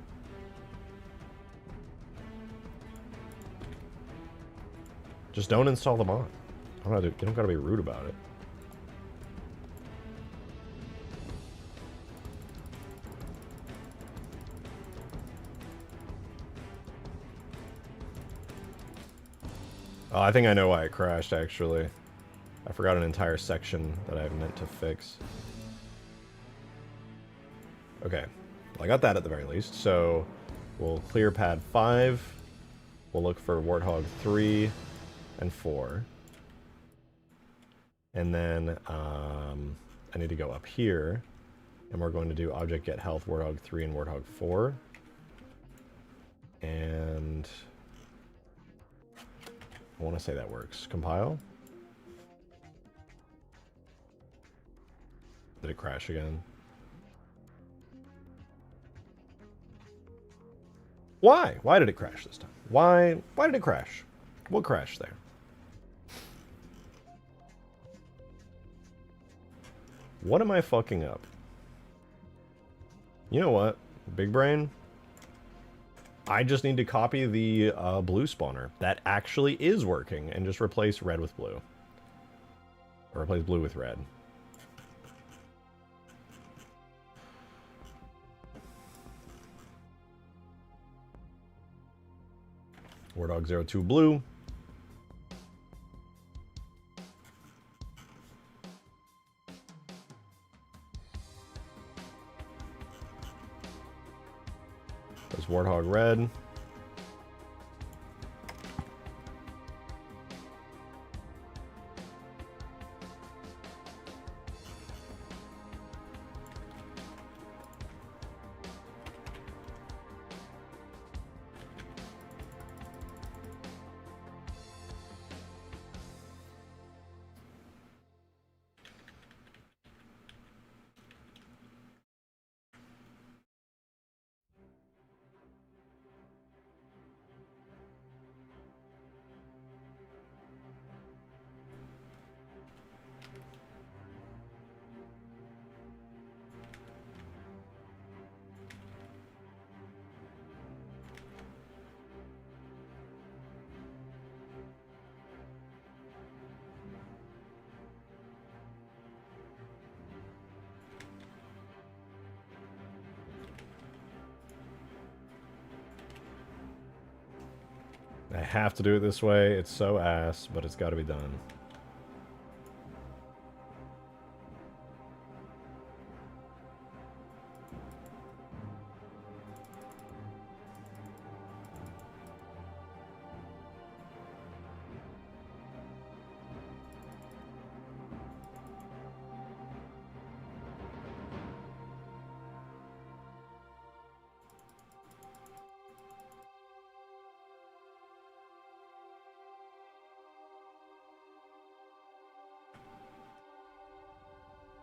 Just don't install the mod. You don't gotta be rude about it. Oh, I think I know why it crashed, actually. I forgot an entire section that I meant to fix. Okay. Well, I got that at the very least. So, we'll clear pad 5. We'll look for Warthog 3 and 4. And then, I need to go up here. And we're going to do object get health, Warthog 3 and Warthog 4. And I want to say that works. Compile. Did it crash again? Why? Why did it crash this time? Why did it crash? What crashed there? What am I fucking up? You know what? Big brain? I just need to copy the blue spawner. That actually is working, and just replace red with blue. Or replace blue with red. Warthog 02 blue. Warthog red. I have to do it this way. It's so ass, but it's got to be done.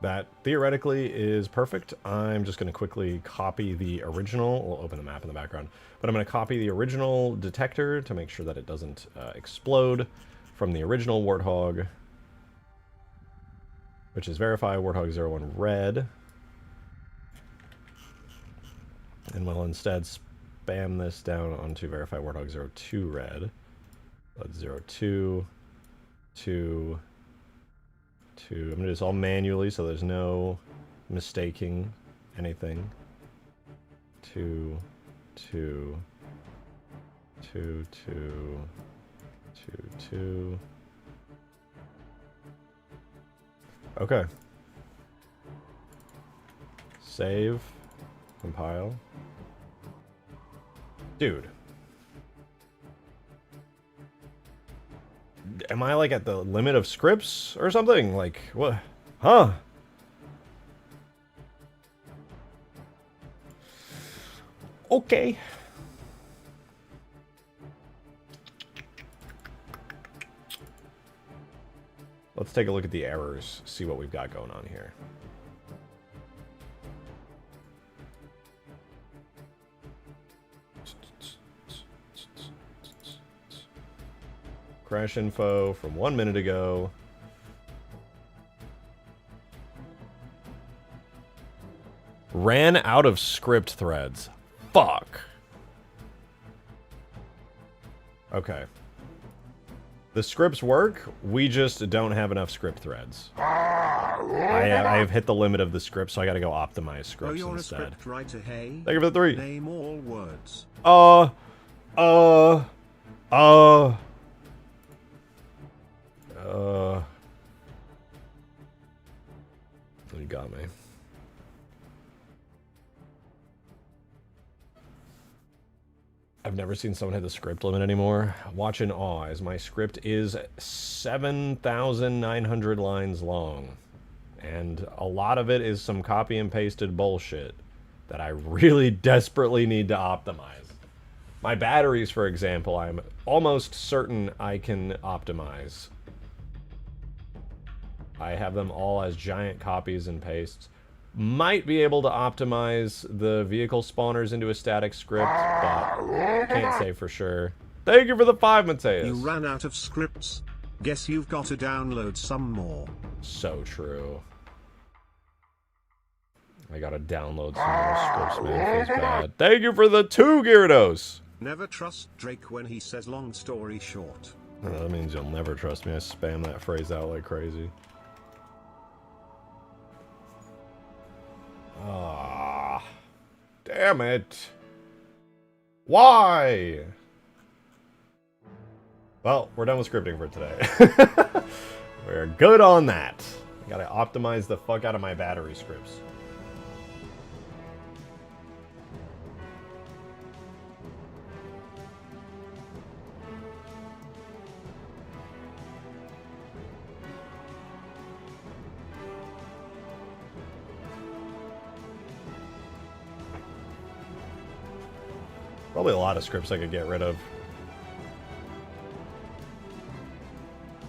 That theoretically is perfect. I'm just going to quickly copy the original. We'll open the map in the background. But I'm going to copy the original detector to make sure that it doesn't explode from the original Warthog, which is verify Warthog 01 red. And we'll instead spam this down onto verify Warthog 02 red. That's 02, 2, 2. I'm going to do this all manually so there's no mistaking anything. 2, 2, 2, 2, 2, 2. Okay. Save. Compile. Dude. Am I like at the limit of scripts or something? Like, what? Huh? Okay. Let's take a look at the errors, see what we've got going on here. Crash info from 1 minute ago. Ran out of script threads. Fuck. Okay. The scripts work, we just don't have enough script threads. I have hit the limit of the script, so I gotta go optimize scripts you're instead. a script writer, hey? Thank you for the 3. Name all words. You got me. I've never seen someone hit the script limit anymore. Watch in awe as my script is 7,900 lines long. And a lot of it is some copy and pasted bullshit that I really desperately need to optimize. My batteries, for example, I'm almost certain I can optimize. I have them all as giant copies and pastes. Might be able to optimize the vehicle spawners into a static script, but can't say for sure. Thank you for the 5, Mateus. You ran out of scripts. Guess you've got to download some more. So true. I gotta download some more scripts, man. It feels bad. Thank you for the 2, Gyarados. Never trust Drake when he says long story short. That means you'll never trust me. I spam that phrase out like crazy. Ah, damn it. Why? Well, we're done with scripting for today. We're good on that. I gotta optimize the fuck out of my battery scripts. Probably a lot of scripts I could get rid of.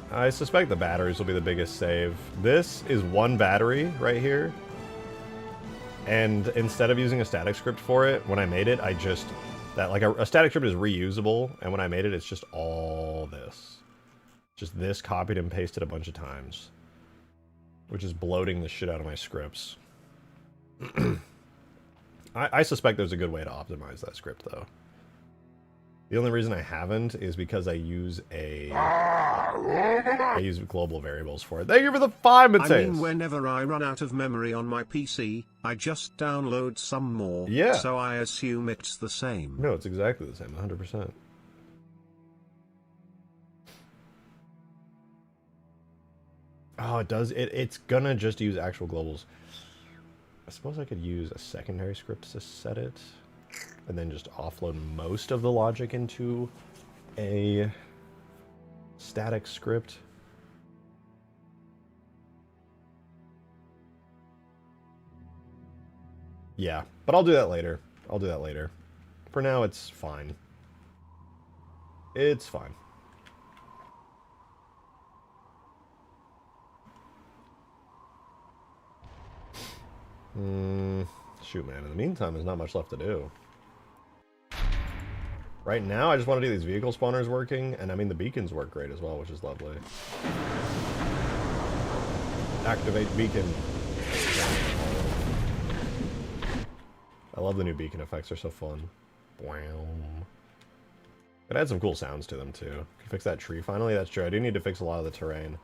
I suspect the batteries will be the biggest save. This is one battery right here. And instead of using a static script for it, when I made it, I just... a static script is reusable, and when I made it, it's just all this. Just this copied and pasted a bunch of times. Which is bloating the shit out of my scripts. I suspect there's a good way to optimize that script, though. The only reason I haven't is because I use global variables for it. Thank you for the 5 minutes. I mean, whenever I run out of memory on my PC, I just download some more. Yeah. So I assume it's the same. No, it's exactly the same, 100%. Oh, it does. It's gonna just use actual globals. I suppose I could use a secondary script to set it. And then just offload most of the logic into a static script. Yeah, but I'll do that later. I'll do that later. For now, it's fine. It's fine. Shoot, man. In the meantime, there's not much left to do. Right now, I just want to do these vehicle spawners working, and I mean, the beacons work great as well, which is lovely. Activate beacon. I love the new beacon effects, they're so fun. Wow. It adds some cool sounds to them, too. Can fix that tree finally? That's true, I do need to fix a lot of the terrain.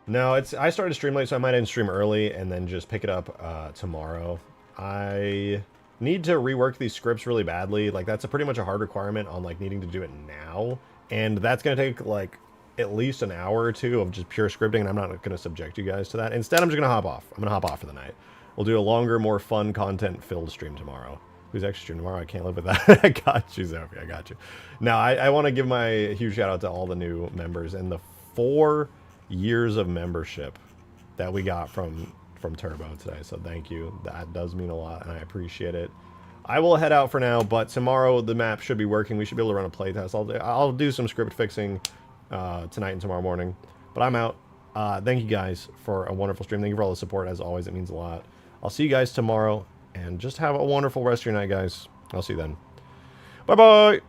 No, I started stream late, so I might end stream early, and then just pick it up tomorrow. I need to rework these scripts really badly. Like, that's pretty much a hard requirement on, like, needing to do it now. And that's going to take, like, at least an hour or two of just pure scripting, and I'm not going to subject you guys to that. Instead, I'm just going to hop off. I'm going to hop off for the night. We'll do a longer, more fun, content-filled stream tomorrow. Who's actually streaming tomorrow? I can't live with that. I got you, Sophie. I got you. Now, I want to give my huge shout-out to all the new members and the 4 years of membership that we got from Turbo today, so thank you. That does mean a lot, and I appreciate it. I will head out for now, but tomorrow the map should be working. We should be able to run a playtest. I'll do some script fixing tonight and tomorrow morning, but I'm out. Thank you guys for a wonderful stream. Thank you for all the support, as always. It means a lot. I'll see you guys tomorrow, and just have a wonderful rest of your night, guys. I'll see you then. Bye-bye!